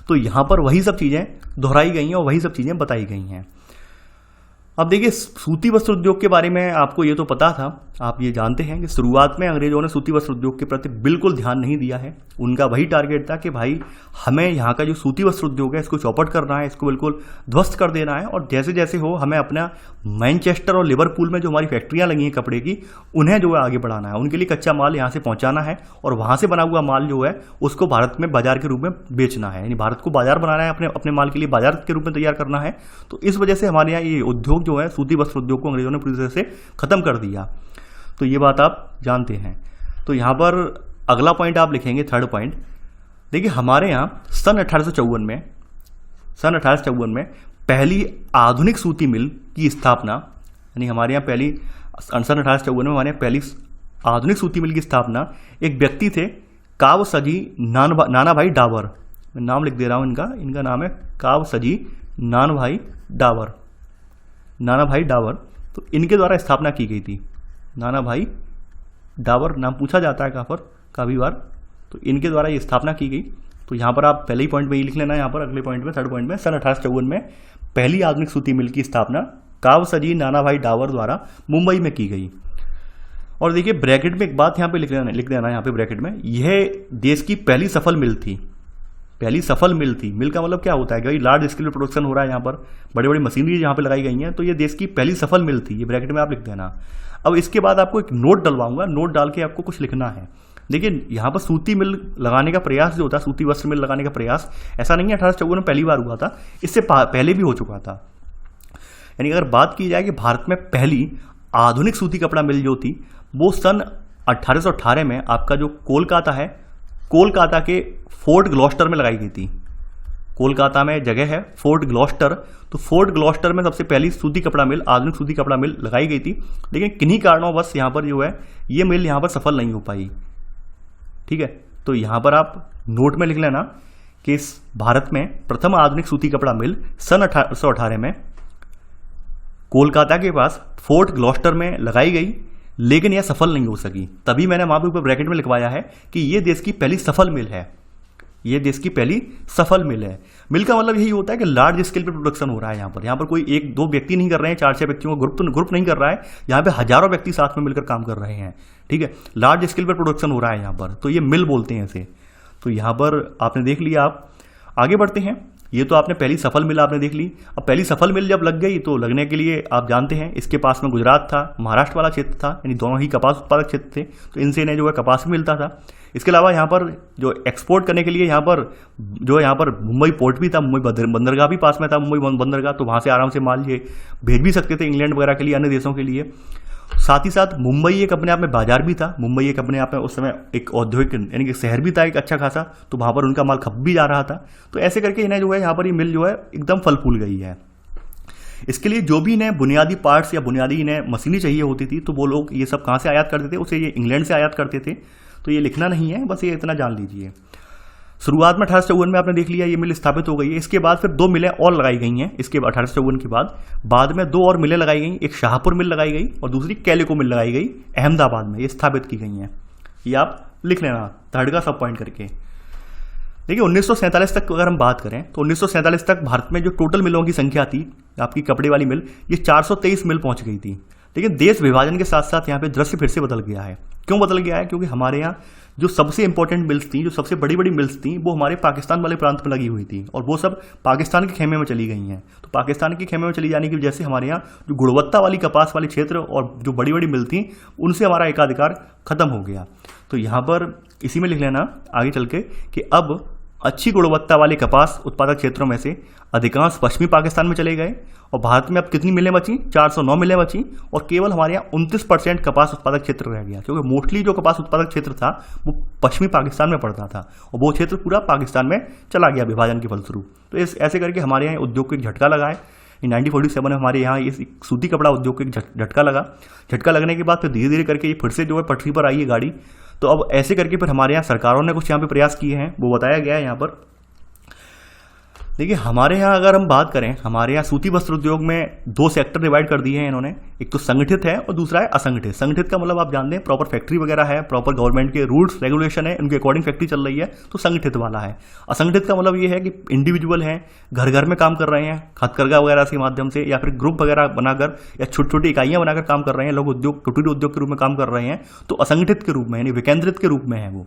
तो यहाँ पर वही सब चीज़ें दोहराई गई हैं और वही सब चीज़ें बताई गई हैं। अब देखिए सूती वस्त्र उद्योग के बारे में आपको ये तो पता था, आप ये जानते हैं कि शुरुआत में अंग्रेजों ने सूती वस्त्र उद्योग के प्रति बिल्कुल ध्यान नहीं दिया है। उनका वही टारगेट था कि भाई हमें यहाँ का जो सूती वस्त्र उद्योग है इसको चौपट करना है, इसको बिल्कुल ध्वस्त कर देना है और जैसे जैसे हो हमें अपना मैनचेस्टर और लिवरपूल में जो हमारी फैक्ट्रियाँ लगी हैं कपड़े की, उन्हें जो है आगे बढ़ाना है, उनके लिए कच्चा माल यहाँ से पहुँचाना है और वहाँ से बना हुआ माल जो है उसको भारत में बाजार के रूप में बेचना है। यानी भारत को बाजार बनाना है, अपने अपने माल के लिए बाजार के रूप में तैयार करना है। तो इस वजह से हमारे यहाँ ये उद्योग जो है सूती वस्त्र उद्योग को अंग्रेजों ने पूरी तरह से खत्म कर दिया। तो ये बात आप जानते हैं। तो यहाँ पर अगला पॉइंट आप लिखेंगे, थर्ड पॉइंट। देखिए हमारे यहाँ सन 1854 में पहली आधुनिक सूती मिल की स्थापना, यानी हमारे यहाँ पहली सन 1854 में हमारे यहाँ पहली आधुनिक सूती मिल की स्थापना एक व्यक्ति थे कावसजी नानाभाई डाबर। मैं नाम लिख दे रहा हूँ इनका नाम है कावसजी नानाभाई डाबर। तो इनके द्वारा स्थापना की गई थी। नानाभाई डाबर नाम पूछा जाता है काफ़ी बार, तो इनके द्वारा ये स्थापना की गई। तो यहाँ पर आप पहले ही पॉइंट में ये लिख लेना, यहाँ पर अगले पॉइंट में, थर्ड पॉइंट में, सन 1854 में पहली आधुनिक सूती मिल की स्थापना कावसजी नानाभाई डाबर द्वारा मुंबई में की गई। और देखिए ब्रैकेट में एक बात यहाँ पे लिख देना यहाँ पे ब्रैकेट में, यह देश की पहली सफल मिल थी। पहली सफल मिल थी। मिल का मतलब क्या होता है कि भाई लार्ज स्केल पे प्रोडक्शन हो रहा है, यहाँ पर बड़ी बड़ी मशीनरी यहाँ पे लगाई गई हैं, तो ये देश की पहली सफल मिल थी। ये ब्रैकेट में आप लिख देना। अब इसके बाद आपको एक नोट डलवाऊंगा, नोट डाल के आपको कुछ लिखना है। देखिए यहाँ पर सूती मिल लगाने का प्रयास जो होता है, सूती वस्त्र मिल लगाने का प्रयास ऐसा नहीं है 1854 में पहली बार हुआ था, इससे पहले भी हो चुका था। यानी अगर बात की जाए कि भारत में पहली आधुनिक सूती कपड़ा मिल जो थी वो सन 1818 में आपका जो कोलकाता है, कोलकाता के फोर्ट ग्लॉस्टर में लगाई गई थी। कोलकाता में जगह है फोर्ट ग्लॉस्टर, तो फोर्ट ग्लॉस्टर में सबसे पहली सूती कपड़ा मिल, आधुनिक सूती कपड़ा मिल लगाई गई थी। लेकिन किन्हीं कारणों बस यहाँ पर जो है ये मिल यहाँ पर सफल नहीं हो पाई। ठीक है, तो यहाँ पर आप नोट में लिख लेना कि इस भारत में प्रथम आधुनिक सूती कपड़ा मिल सन 1818 में कोलकाता के पास फोर्ट ग्लॉस्टर में लगाई गई, लेकिन यह सफल नहीं हो सकी। तभी मैंने वहां पर ऊपर ब्रैकेट में लिखवाया है कि यह देश की पहली सफल मिल है। ये देश की पहली सफल मिल है। मिल का मतलब यही होता है कि लार्ज स्केल पे प्रोडक्शन हो रहा है। यहाँ पर कोई एक दो व्यक्ति नहीं कर रहे हैं, 4-6 व्यक्तियों का ग्रुप नहीं कर रहा है। यहाँ पे हजारों व्यक्ति साथ में मिलकर काम कर रहे हैं। ठीक है, लार्ज स्केल पर प्रोडक्शन हो रहा है यहाँ पर, तो ये मिल बोलते हैं इसे। तो यहाँ पर आपने देख लिया। आप आगे बढ़ते हैं। ये तो आपने पहली सफल मिल आपने देख ली। अब पहली सफल मिल जब लग गई तो लगने के लिए आप जानते हैं इसके पास में गुजरात था, महाराष्ट्र वाला क्षेत्र था, यानी दोनों ही कपास उत्पादक क्षेत्र थे, तो इनसे इन्हें जो है कपास भी मिलता था। इसके अलावा यहाँ पर जो एक्सपोर्ट करने के लिए यहाँ पर मुंबई पोर्ट भी था, मुंबई बंदरगाह भी पास में था, मुंबई बंदरगाह, तो वहाँ से आराम से माल ये भेज भी सकते थे इंग्लैंड वगैरह के लिए, अन्य देशों के लिए। साथ ही साथ मुंबई एक अपने आप में बाजार भी था। मुंबई एक अपने आप में उस समय एक औद्योगिक यानी कि शहर भी था एक अच्छा खासा, तो वहाँ पर उनका माल खप भी जा रहा था। तो ऐसे करके इन्हें जो है यहाँ पर ये मिल जो है एकदम फल फूल गई है। इसके लिए जो भी इन्हें बुनियादी पार्ट्स या बुनियादी इन्हें मशीनें चाहिए होती थी, तो वो लोग ये सब कहाँ से आयात करते थे, उसे ये इंग्लैंड से आयात करते थे। तो ये लिखना नहीं है, बस ये इतना जान लीजिए। शुरुआत में 1854 में आपने देख लिया ये मिल स्थापित हो गई है। इसके बाद फिर 2 मिलें और लगाई गई हैं। इसके 1854 के बाद में 2 और मिलें लगाई गई। एक शाहपुर मिल लगाई गई और दूसरी कैलिको मिल लगाई गई अहमदाबाद में, ये स्थापित की गई हैं। ये आप लिख लेना थर्ड का सब पॉइंट करके। देखिए 1947 तक अगर हम बात करें तो 1947 तक भारत में जो टोटल मिलों की संख्या थी आपकी कपड़े वाली मिल, ये 423 मिल पहुंच गई थी। लेकिन देश विभाजन के साथ साथ यहाँ पे दृश्य फिर से बदल गया है। क्यों बदल गया है? क्योंकि हमारे यहाँ जो सबसे इंपॉर्टेंट मिल्स थी, जो सबसे बड़ी बड़ी मिल्स थी, वो हमारे पाकिस्तान वाले प्रांत में लगी हुई थी और वो सब पाकिस्तान के खेमे में चली गई हैं। तो पाकिस्तान के खेमे में चली जाने की वजह से हमारे यहाँ जो गुणवत्ता वाली कपास वाले क्षेत्र और जो बड़ी बड़ी मिल थी, उनसे हमारा एकाधिकार खत्म हो गया। तो यहाँ पर इसी में लिख लेना आगे चल के कि अब अच्छी गुणवत्ता वाले कपास उत्पादक क्षेत्रों में से अधिकांश पश्चिमी पाकिस्तान में चले गए और भारत में अब कितनी मिलें बची? 409 मिलें बची और केवल हमारे यहाँ 29% कपास उत्पादक क्षेत्र रह गया, क्योंकि मोस्टली जो कपास उत्पादक क्षेत्र था वो पश्चिमी पाकिस्तान में पड़ता था और वो क्षेत्र पूरा पाकिस्तान में चला गया विभाजन के फलस्वरूप। तो ऐसे करके हमारे यहाँ उद्योग को एक झटका लगा है। 1947 में हमारे यहाँ ये सूती कपड़ा उद्योग को एक झटका लगा। झटका लगने के बाद फिर धीरे धीरे करके ये फिर से जो है पटरी पर आई है गाड़ी। तो अब ऐसे करके फिर हमारे यहाँ सरकारों ने कुछ यहाँ पे प्रयास किए हैं, वो बताया गया है यहाँ पर। देखिए हमारे यहाँ अगर हम बात करें, हमारे यहाँ सूती वस्त्र उद्योग में 2 सेक्टर डिवाइड कर दिए हैं इन्होंने। एक तो संगठित है और दूसरा है असंगठित। संगठित का मतलब आप जानते हैं प्रॉपर फैक्ट्री वगैरह है, प्रॉपर गवर्नमेंट के रूल्स रेगुलेशन है, उनके अकॉर्डिंग फैक्ट्री चल रही है, तो संगठित वाला है। असंगठित का मतलब ये है कि इंडिविजुअल हैं, घर घर में काम कर रहे हैं, हथकरघा वगैरह के माध्यम से या फिर ग्रुप वगैरह बनाकर या छोटी छोटी इकाइयां बनाकर काम कर रहे हैं लोग, उद्योग कुटीर उद्योग के रूप में काम कर रहे हैं, तो असंगठित के रूप में यानी विकेंद्रित के रूप में है वो।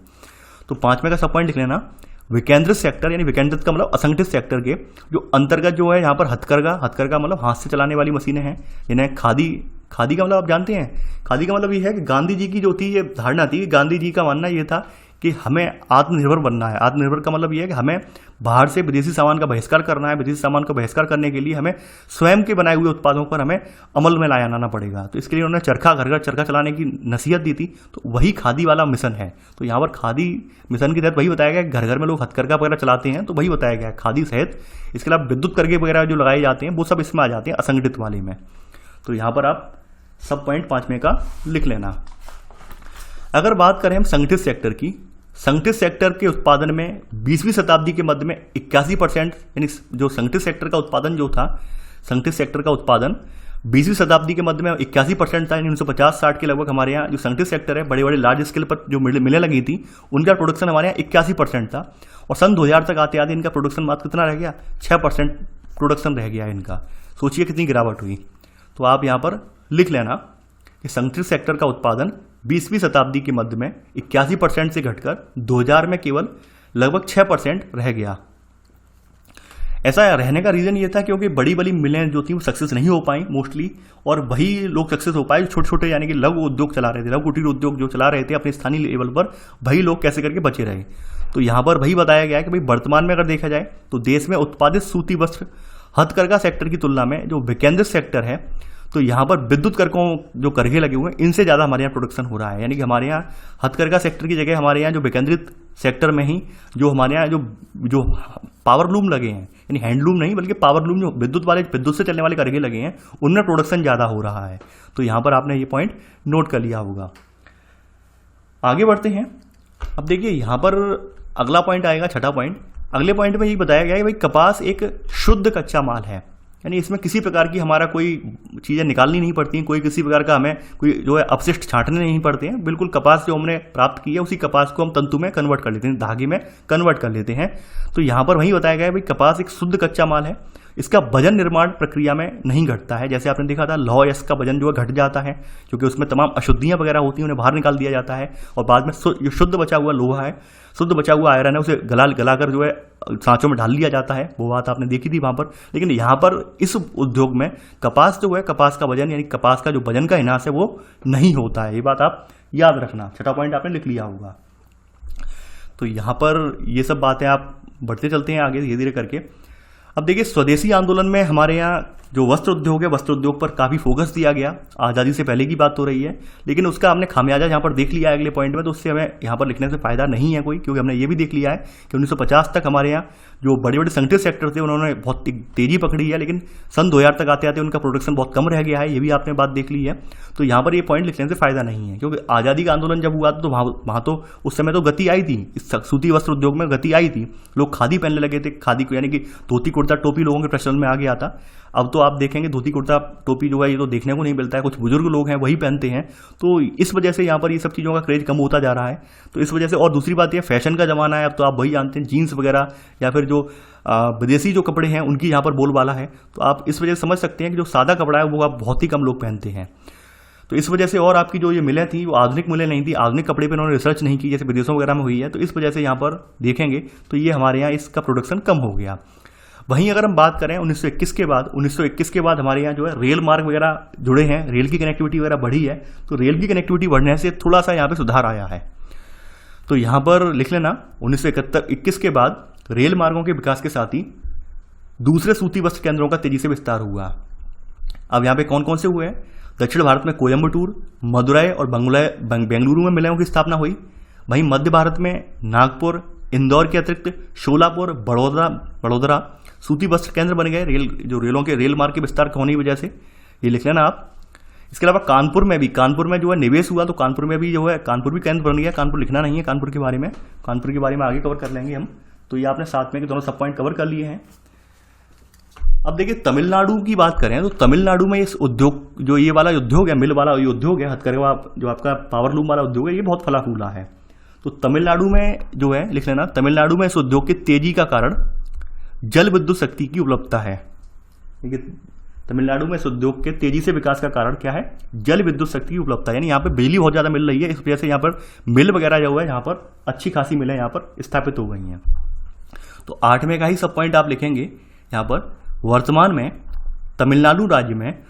तो 5वें का सब पॉइंट लिख लेना। विकेंद्रित सेक्टर यानी विकेंद्रित का मतलब असंगठित सेक्टर के जो अंतर्गत जो है यहाँ पर हथकरघा मतलब हाथ से चलाने वाली मशीनें हैं, जिन्हें खादी का मतलब आप जानते हैं। खादी का मतलब ये है कि गांधी जी की जो थी ये धारणा थी, गांधी जी का मानना ये था कि हमें आत्मनिर्भर बनना है। आत्मनिर्भर का मतलब ये है कि हमें बाहर से विदेशी सामान का बहिष्कार करना है। विदेशी सामान का बहिष्कार करने के लिए हमें स्वयं के बनाए हुए उत्पादों पर हमें अमल में लाना पड़ेगा। तो इसके लिए उन्होंने घर घर चरखा चलाने की नसीहत दी थी। तो वही खादी वाला मिशन है। तो यहाँ पर खादी मिशन के तहत वही बताया गया, घर घर में लोग हथकरघा वगैरह चलाते हैं, तो वही बताया गया खादी सहित। इसके अलावा विद्युत करघे वगैरह जो लगाए जाते हैं वो सब इसमें आ जाते हैं असंगठित वाले में। तो यहाँ पर आप सब पॉइंट 5वें का लिख लेना। अगर बात करें हम संगठित सेक्टर की, संगठित सेक्टर के उत्पादन में 20वीं शताब्दी के मध्य में 81% यानी जो संगठित सेक्टर का उत्पादन जो था, संगठित सेक्टर का उत्पादन 20वीं शताब्दी के मध्य में 81% था। 1950-60 के लगभग हमारे यहाँ जो संगठित सेक्टर है, बड़े बड़े लार्ज स्केल पर जो मिलें लगी थी, उनका प्रोडक्शन हमारे यहाँ 81% था। और सन 2000 तक आते आते इनका प्रोडक्शन मात्र कितना रह गया? 6% प्रोडक्शन रह गया इनका। सोचिए कितनी गिरावट हुई। तो आप यहाँ पर लिख लेना कि संगठित सेक्टर का उत्पादन 20वीं शताब्दी के मध्य में 81% से घटकर 2000 में केवल लगभग 6% रह गया। ऐसा रहने का रीजन ये था क्योंकि बड़ी बड़ी मिलें जो थी वो सक्सेस नहीं हो पाई मोस्टली, और वही लोग सक्सेस हो पाए जो छोटे छोटे यानी कि लघु उद्योग चला रहे थे, लघु कुटीर उद्योग जो चला रहे थे अपने स्थानीय लेवल पर, वही लोग कैसे करके बचे रहे। तो यहाँ पर वही बताया गया है कि भाई वर्तमान में अगर देखा जाए तो देश में उत्पादित सूती वस्त्र हथकरघा सेक्टर की तुलना में जो विकेंद्रित सेक्टर है, तो यहाँ पर विद्युत करकों जो करघे लगे हुए हैं इनसे ज़्यादा हमारे यहाँ प्रोडक्शन हो रहा है। यानी कि हमारे यहाँ हथकरघा सेक्टर की जगह हमारे यहाँ जो विकेंद्रित सेक्टर में ही जो हमारे यहाँ जो पावर लूम लगे हैं, यानी हैंडलूम नहीं बल्कि पावर लूम, जो विद्युत से चलने वाले करघे लगे हैं, उनमें प्रोडक्शन ज़्यादा हो रहा है। तो यहाँ पर आपने ये पॉइंट नोट कर लिया होगा। आगे बढ़ते हैं। अब देखिए यहाँ पर अगला पॉइंट आएगा, छठा पॉइंट। अगले पॉइंट में ये बताया गया है कि भाई कपास एक शुद्ध कच्चा माल है। यानी इसमें किसी प्रकार की हमारा कोई चीज़ें निकालनी नहीं पड़ती, कोई किसी प्रकार का हमें कोई जो है अपशिष्ट छांटने नहीं पड़ते हैं। बिल्कुल कपास जो हमने प्राप्त किया उसी कपास को हम तंतु में कन्वर्ट कर लेते हैं, धागे में कन्वर्ट कर लेते हैं। तो यहाँ पर वही बताया गया है भाई कपास एक शुद्ध कच्चा माल है, इसका वजन निर्माण प्रक्रिया में नहीं घटता है। जैसे आपने देखा था लौह यश का वजन जो है घट जाता है क्योंकि उसमें तमाम अशुद्धियां वगैरह होती हैं, उन्हें बाहर निकाल दिया जाता है और बाद में जो शुद्ध बचा हुआ लोहा है, शुद्ध बचा हुआ आयरन है, उसे गलाकर जो है सांचों में ढाल लिया जाता है। वो बात आपने देखी थी वहां पर। लेकिन यहाँ पर इस उद्योग में कपास जो है, कपास का वजन यानी कपास का जो वजन का ह्रास है वो नहीं होता है। ये बात आप याद रखना। छठा पॉइंट आपने लिख लिया होगा। तो यहाँ पर ये सब बातें आप बढ़ते चलते हैं आगे धीरे धीरे करके। अब देखिए स्वदेशी आंदोलन में हमारे यहाँ जो वस्त्र उद्योग है, वस्त्र उद्योग पर काफ़ी फोकस दिया गया। आज़ादी से पहले की बात हो रही है, लेकिन उसका हमने खामियाजा यहाँ पर देख लिया है अगले पॉइंट में, तो उससे हमें यहाँ पर लिखने से फायदा नहीं है कोई, क्योंकि हमने ये भी देख लिया है कि 1950 तक हमारे यहाँ जो बड़े बड़े संगठित सेक्टर थे उन्होंने बहुत तेजी पकड़ी है, लेकिन सन 2000 तक आते आते उनका प्रोडक्शन बहुत कम रह गया है। ये भी आपने बात देख ली है। तो यहाँ पर ये पॉइंट लिखने से फायदा नहीं है, क्योंकि आज़ादी का आंदोलन जब हुआ तो वहाँ तो उस समय तो गति आई थी, इस सूती वस्त्र उद्योग में गति आई थी। लोग खादी पहनने लगे थे, खादी को यानी कि धोती कुर्ता टोपी लोगों के प्रचलन में आ गया था। अब तो आप देखेंगे धोती कुर्ता टोपी जो है ये तो देखने को नहीं मिलता है, कुछ बुजुर्ग लोग हैं वही पहनते हैं। तो इस वजह से यहाँ पर ये सब चीज़ों का क्रेज कम होता जा रहा है। तो इस वजह से, और दूसरी बात ये फैशन का ज़माना है, अब तो आप वही जानते हैं जीन्स वगैरह या फिर जो विदेशी जो कपड़े हैं उनकी यहाँ पर बोलबाला है। तो आप इस वजह से समझ सकते हैं कि जो सादा कपड़ा है वो आप बहुत ही कम लोग पहनते हैं। तो इस वजह से, और आपकी जो ये मिलें थी वो आधुनिक मिलें नहीं थी, आधुनिक कपड़े पे उन्होंने रिसर्च नहीं की जैसे विदेशों वगैरह में हुई है। तो इस वजह से यहाँ पर देखेंगे तो ये हमारे यहाँ इसका प्रोडक्शन कम हो गया। वहीं अगर हम बात करें 1921 के बाद हमारे यहाँ जो है रेल मार्ग वगैरह जुड़े हैं, रेल की कनेक्टिविटी वगैरह बढ़ी है। तो रेल की कनेक्टिविटी बढ़ने से थोड़ा सा यहाँ पे सुधार आया है। तो यहाँ पर लिख लेना 1921 के बाद रेल मार्गों के विकास के साथ ही दूसरे सूती वस्त्र केंद्रों का तेजी से विस्तार हुआ। अब यहाँ पे कौन कौन से हुए हैं? दक्षिण भारत में कोयम्बटूर, मदुरई और बेंगलुरु में मिलों की स्थापना हुई। वहीं मध्य भारत में नागपुर, इंदौर के अतिरिक्त शोलापुर, बड़ोदरा सूती वस्त्र केंद्र बन गए रेल मार्ग के विस्तार होने की वजह से। ये लिख लेना आप। इसके अलावा कानपुर में जो है निवेश हुआ, तो कानपुर में भी जो है कानपुर भी केंद्र बन गया। कानपुर लिखना नहीं है, कानपुर के बारे में आगे कवर कर लेंगे हम। तो ये आपने साथ में के दोनों सब पॉइंट कवर कर लिए हैं। अब देखिए तमिलनाडु की बात करें तो तमिलनाडु में इस उद्योग जो ये वाला उद्योग है, मिल वाला ये उद्योग है, हथकरघा जो आपका पावरलूम वाला उद्योग है, ये बहुत फला फूला है। तो तमिलनाडु में जो है लिख लेना, तमिलनाडु में इस उद्योग की तेजी का कारण जल विद्युत शक्ति की उपलब्धता है। तमिलनाडु में इस उद्योग के तेजी से विकास का कारण क्या है? जल विद्युत शक्ति की उपलब्धता, यानी यहाँ पे बिजली बहुत ज्यादा मिल रही है, इस वजह से यहाँ पर मिल वगैरह जो है यहाँ पर अच्छी खासी मिलें यहाँ पर स्थापित हो गई हैं। तो 8वें का ही सब पॉइंट आप लिखेंगे यहाँ पर। वर्तमान में तमिलनाडु राज्य में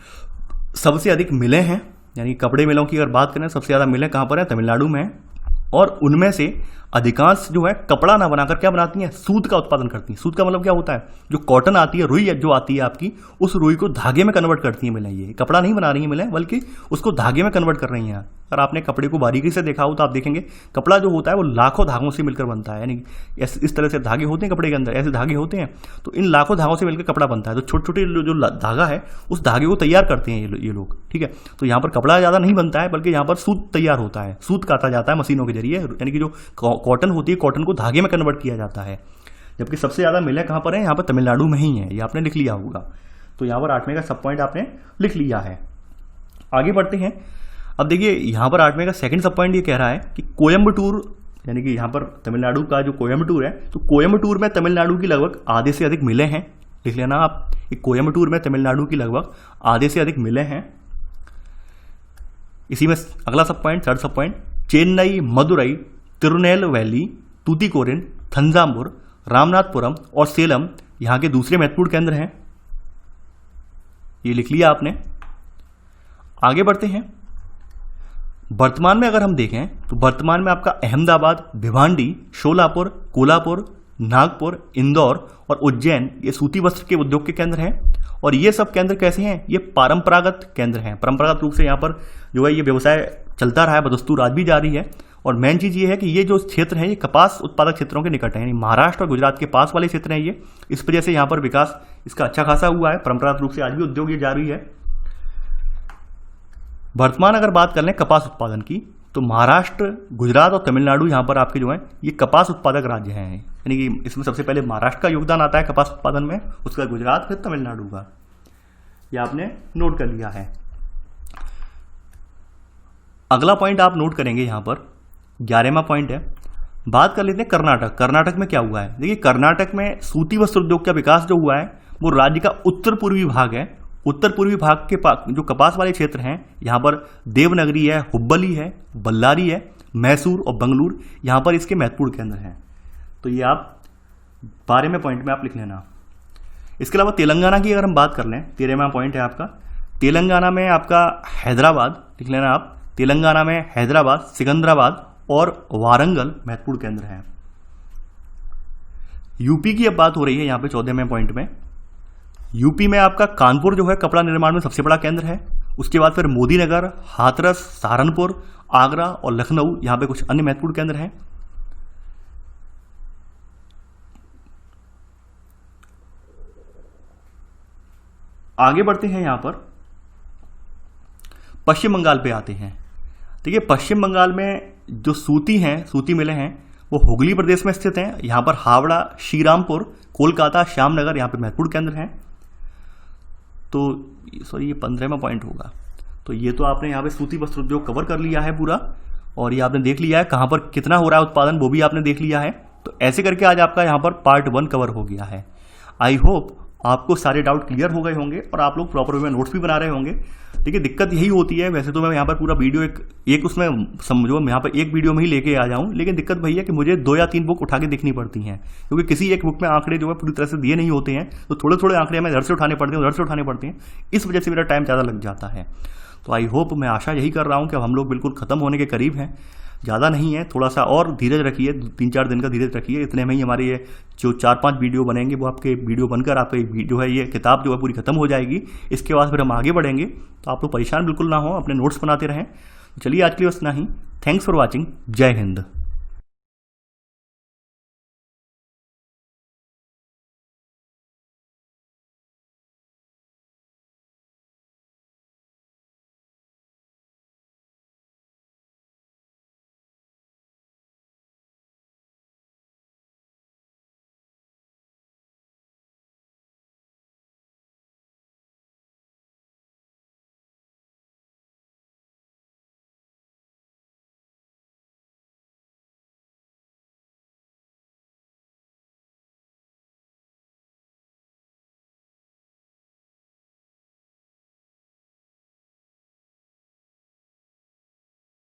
सबसे अधिक मिलें हैं, यानी कपड़े मिलों की अगर बात करें सबसे ज्यादा मिलें कहाँ पर है? तमिलनाडु में। और उनमें से अधिकांश जो है कपड़ा ना बनाकर क्या बनाती हैं? सूत का उत्पादन करती हैं। सूत का मतलब क्या होता है? जो कॉटन आती है, रुई जो आती है आपकी, उस रुई को धागे में कन्वर्ट करती हैं मिलें। ये कपड़ा नहीं बना रही हैं मिलें, बल्कि उसको धागे में कन्वर्ट कर रही हैं। अगर आपने कपड़े को बारीकी से देखा हो तो आप देखेंगे कपड़ा जो होता है वो लाखों धागों से मिलकर बनता है। यानी इस तरह से धागे होते हैं कपड़े के अंदर, ऐसे धागे होते हैं। तो इन लाखों धागों से मिलकर कपड़ा बनता है। तो छोटे छोटे जो धागा है उस धागे को तैयार करते हैं ये लोग, ठीक है। तो यहाँ पर कपड़ा ज़्यादा नहीं बनता है, बल्कि यहाँ पर सूत तैयार होता है, सूत काटा जाता है मशीनों के जरिए। यानी कि जो कॉटन होती है, कॉटन को धागे में कन्वर्ट किया जाता है। जबकि सबसे ज़्यादा मिलें कहाँ पर है? यहाँ पर तमिलनाडु में ही है। ये आपने लिख लिया होगा। तो यहाँ पर 8वें का सब पॉइंट आपने लिख लिया है। आगे बढ़ते हैं। अब देखिए यहाँ पर 8वें का सेकंड सब पॉइंट ये कह रहा है कि कोयम्बटूर, यानी कि यहाँ पर तमिलनाडु का जो कोयम्बटूर है, तो कोयम्बटूर में तमिलनाडु की लगभग आधे से अधिक मिलें हैं। लिख लेना आप, कोयम्बटूर में तमिलनाडु की लगभग आधे से अधिक मिलें हैं। इसी में अगला सब पॉइंट, थर्ड सब पॉइंट, चेन्नई, मदुरई, तिरुनेलवेली, तूतीकोरिन, थंजावुर, रामनाथपुरम और सेलम यहाँ के दूसरे महत्वपूर्ण केंद्र हैं। ये लिख लिया आपने। आगे बढ़ते हैं। वर्तमान में अगर हम देखें तो वर्तमान में आपका अहमदाबाद, भिवांडी, शोलापुर, कोल्हापुर, नागपुर, इंदौर और उज्जैन ये सूती वस्त्र के उद्योग के केंद्र हैं। और ये सब केंद्र कैसे हैं? ये परंपरागत केंद्र हैं। परंपरागत रूप से यहाँ पर जो है ये व्यवसाय चलता रहा है, बदस्तूर आज भी जारी है। और मेन चीज ये है कि ये जो क्षेत्र है ये कपास उत्पादक क्षेत्रों के निकट है, यानी महाराष्ट्र और गुजरात के पास वाले क्षेत्र हैं ये। इस वजह से यहाँ पर विकास इसका अच्छा खासा हुआ है। परंपरागत रूप से आज भी उद्योग ये जारी है। वर्तमान अगर बात कर लें कपास उत्पादन की, तो महाराष्ट्र, गुजरात और तमिलनाडु यहाँ पर आपके जो हैं ये कपास उत्पादक राज्य हैं। यानी कि इसमें सबसे पहले महाराष्ट्र का योगदान आता है कपास उत्पादन में, उसका गुजरात, फिर तमिलनाडु का। ये आपने नोट कर लिया है। अगला पॉइंट आप नोट करेंगे यहाँ पर 11वां पॉइंट है, बात कर लेते हैं कर्नाटक। कर्नाटक में क्या हुआ है? देखिए कर्नाटक में सूती वस्त्र उद्योग का विकास जो हुआ है वो राज्य का उत्तर पूर्वी भाग है। उत्तर पूर्वी भाग के जो कपास वाले क्षेत्र हैं यहाँ पर देवनगरी है, हुब्बली है, बल्लारी है, मैसूर और बंगलुरु यहाँ पर इसके महत्वपूर्ण केंद्र हैं। तो ये आप 12वें पॉइंट में आप लिख लेना। इसके अलावा तेलंगाना की अगर हम बात कर लें, 13वां पॉइंट है आपका, तेलंगाना में आपका हैदराबाद लिख लेना आप। तेलंगाना में हैदराबाद, सिकंदराबाद और वारंगल महत्वपूर्ण केंद्र हैं। यूपी की अब बात हो रही है यहाँ पे 14वें पॉइंट में। यूपी में आपका कानपुर जो है कपड़ा निर्माण में सबसे बड़ा केंद्र है। उसके बाद फिर मोदीनगर, हाथरस, सहारनपुर, आगरा और लखनऊ यहाँ पे कुछ अन्य महत्वपूर्ण केंद्र हैं। आगे बढ़ते हैं, यहाँ पर पश्चिम बंगाल पे आते हैं। देखिए पश्चिम बंगाल में जो सूती मिलें हैं वो हुगली प्रदेश में स्थित हैं। यहाँ पर हावड़ा, श्रीरामपुर, कोलकाता, श्यामनगर यहाँ पे महत्वपूर्ण केंद्र हैं। तो सॉरी, ये 15वां पॉइंट होगा। तो ये तो आपने यहाँ पे सूती वस्त्र उद्योग कवर कर लिया है पूरा, और ये आपने देख लिया है कहाँ पर कितना हो रहा है उत्पादन, वो भी आपने देख लिया है। तो ऐसे करके आज आपका यहाँ पर पार्ट 1 कवर हो गया है। आई होप आपको सारे डाउट क्लियर हो गए होंगे और आप लोग प्रॉपर वे में नोट्स भी बना रहे होंगे। देखिए दिक्कत यही होती है, वैसे तो मैं यहाँ पर पूरा वीडियो एक उसमें समझो मैं यहाँ पर एक वीडियो में ही लेके आ जाऊँ, लेकिन दिक्कत भैया कि मुझे 2 या 3 बुक उठा के देखनी पड़ती हैं, क्योंकि किसी एक बुक में आंकड़े जो है पूरी तरह से दिए नहीं होते हैं। तो थोड़े थोड़े आंकड़े हमें इधर से उठाने पड़ते हैं, उधर से उठाने पड़ते हैं, इस वजह से मेरा टाइम ज़्यादा लग जाता है। तो आई होप, मैं आशा यही कर रहा हूँ कि अब हम लोग बिल्कुल ख़त्म होने के करीब हैं, ज़्यादा नहीं है, थोड़ा सा और धीरज रखिए, 3-4 दिन का धीरज रखिए। इतने में ही हमारे ये जो 4-5 वीडियो बनेंगे वो आपके वीडियो बनकर आपके जो है ये किताब जो है पूरी खत्म हो जाएगी। इसके बाद फिर हम आगे बढ़ेंगे, तो आप लोग परेशान बिल्कुल ना हो, अपने नोट्स बनाते रहें। चलिए आज के लिए बस इतना ही। Thanks for watching. जय हिंद।